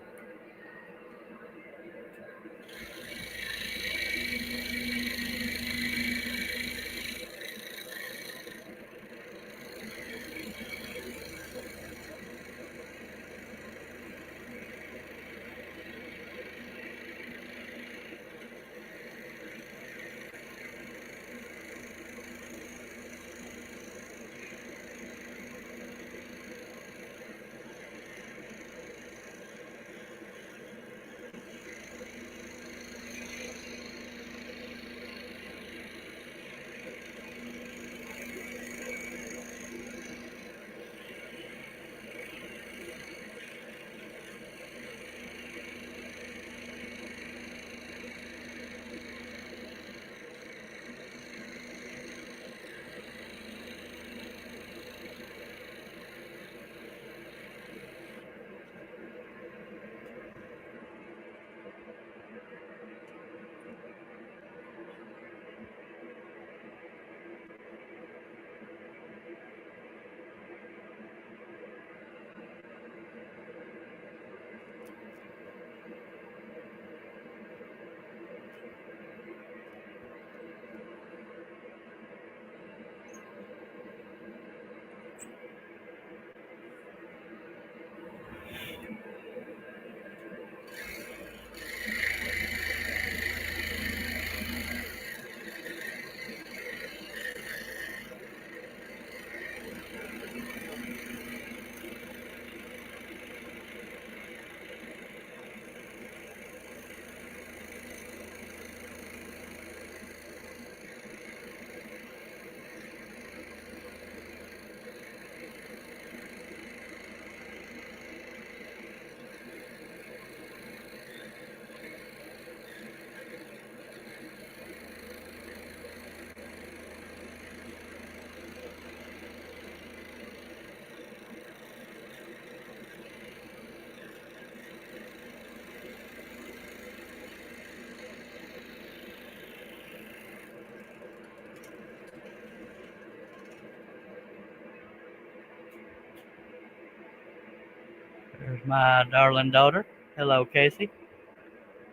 There's my darling daughter. Hello, Casey.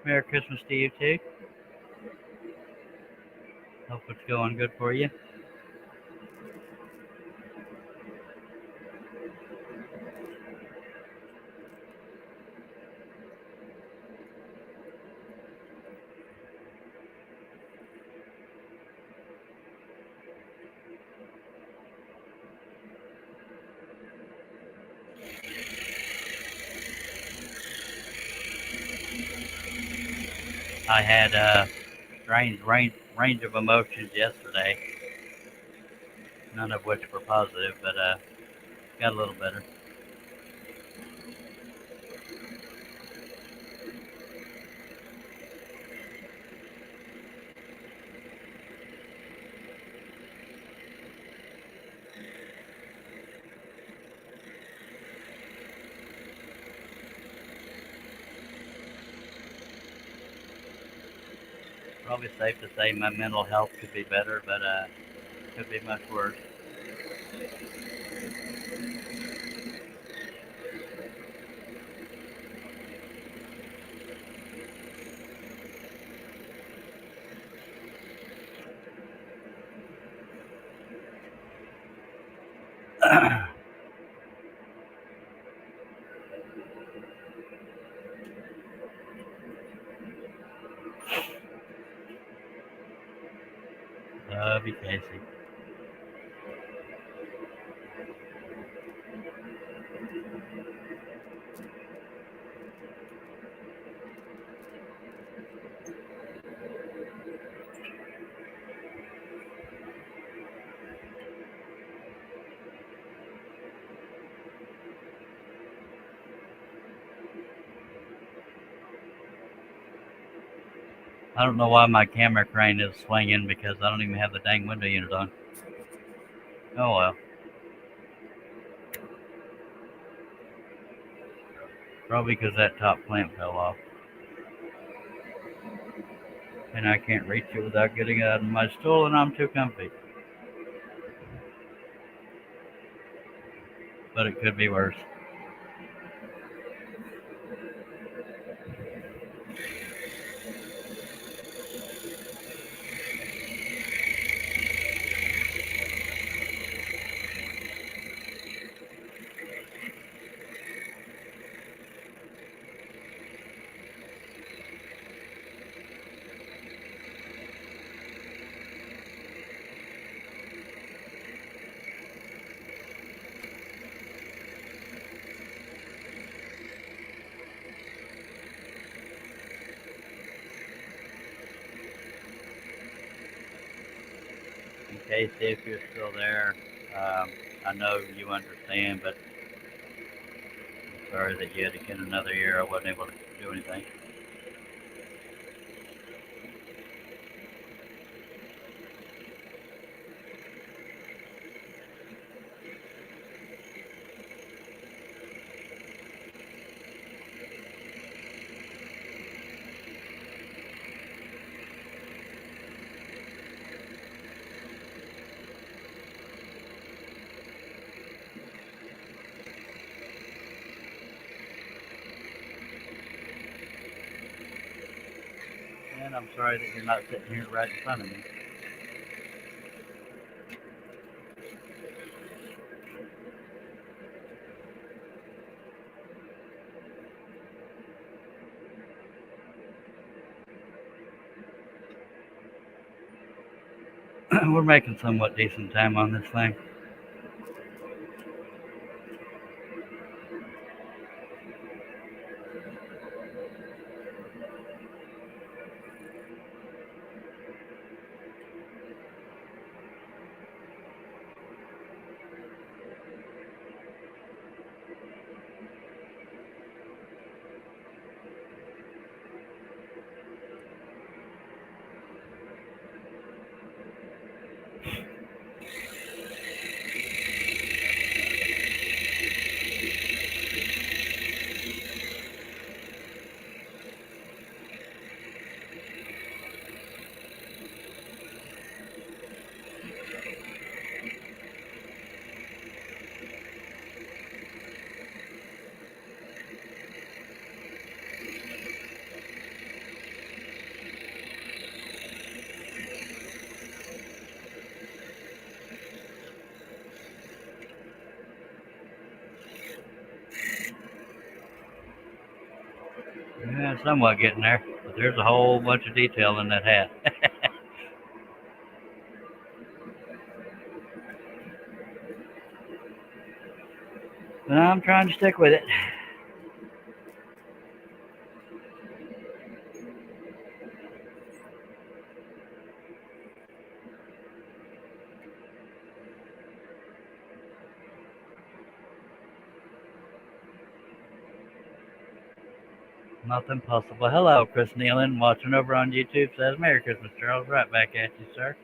Merry Christmas to you too. Hope it's going good for you. I had range of emotions yesterday, none of which were positive, but got a little better. Probably safe to say my mental health could be better, but could be much worse. Love you, Casey. I don't know why my camera crane is swinging because I don't even have the dang window unit on. Oh well. Probably because that top plant fell off. And I can't reach it without getting out of my stool, and I'm too comfy. But it could be worse. Casey, if you're still there, I know you understand, but I'm sorry that you had to get another year. I wasn't able to do anything. And I'm sorry that you're not sitting here right in front of me. We're making somewhat decent time on this thing. I'm somewhat getting there, but there's a whole bunch of detail in that hat. But I'm trying to stick with it. Nothing possible. Hello, Chris Nealon, watching over on YouTube, says Merry Christmas, Charles. Right back at you, sir.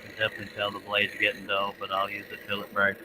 You can definitely tell the blade's getting dull, but I'll use it till it breaks.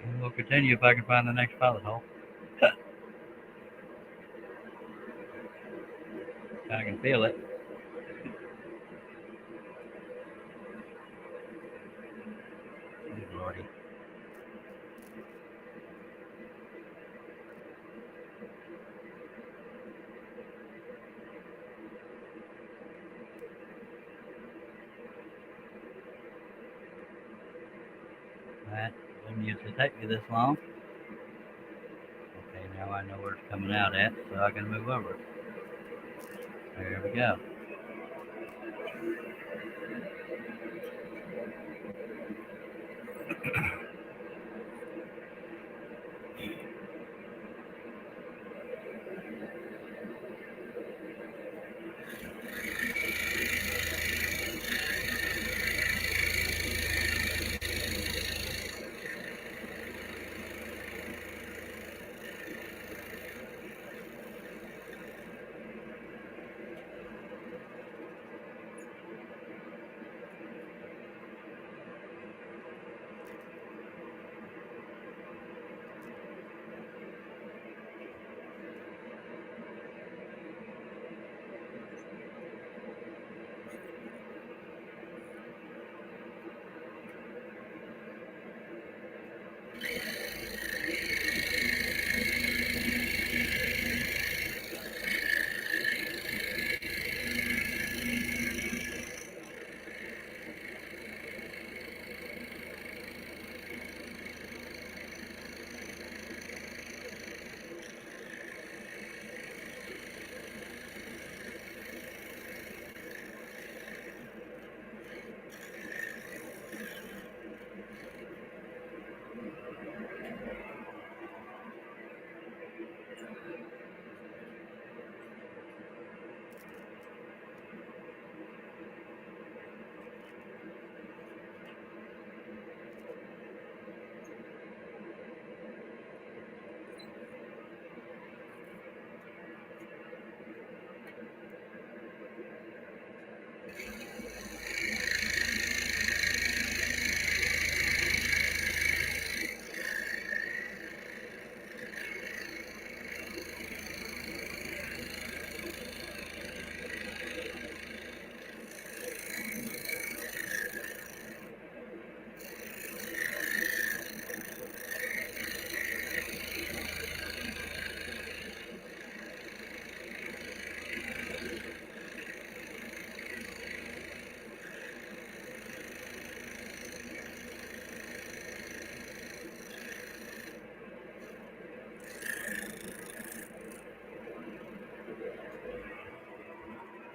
And we'll continue if I can find the next pilot hole. I can feel it. Oh, Lordy. That didn't usually take me this long. Okay, now I know where it's coming out at, so I can move over. There we go.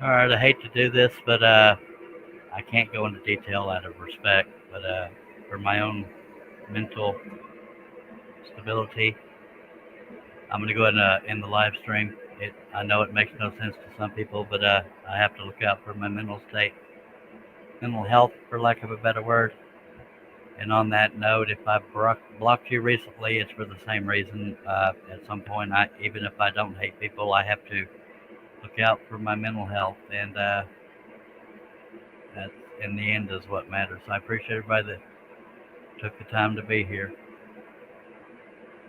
All right, I hate to do this, but I can't go into detail out of respect, but for my own mental stability, I'm going to go ahead and end the live stream. I know it makes no sense to some people, but I have to look out for my mental state, mental health, for lack of a better word. And on that note, if I've blocked you recently, it's for the same reason. At some point, even if I don't hate people, I have to look out for my mental health, and that in the end is what matters. So I appreciate everybody that took the time to be here.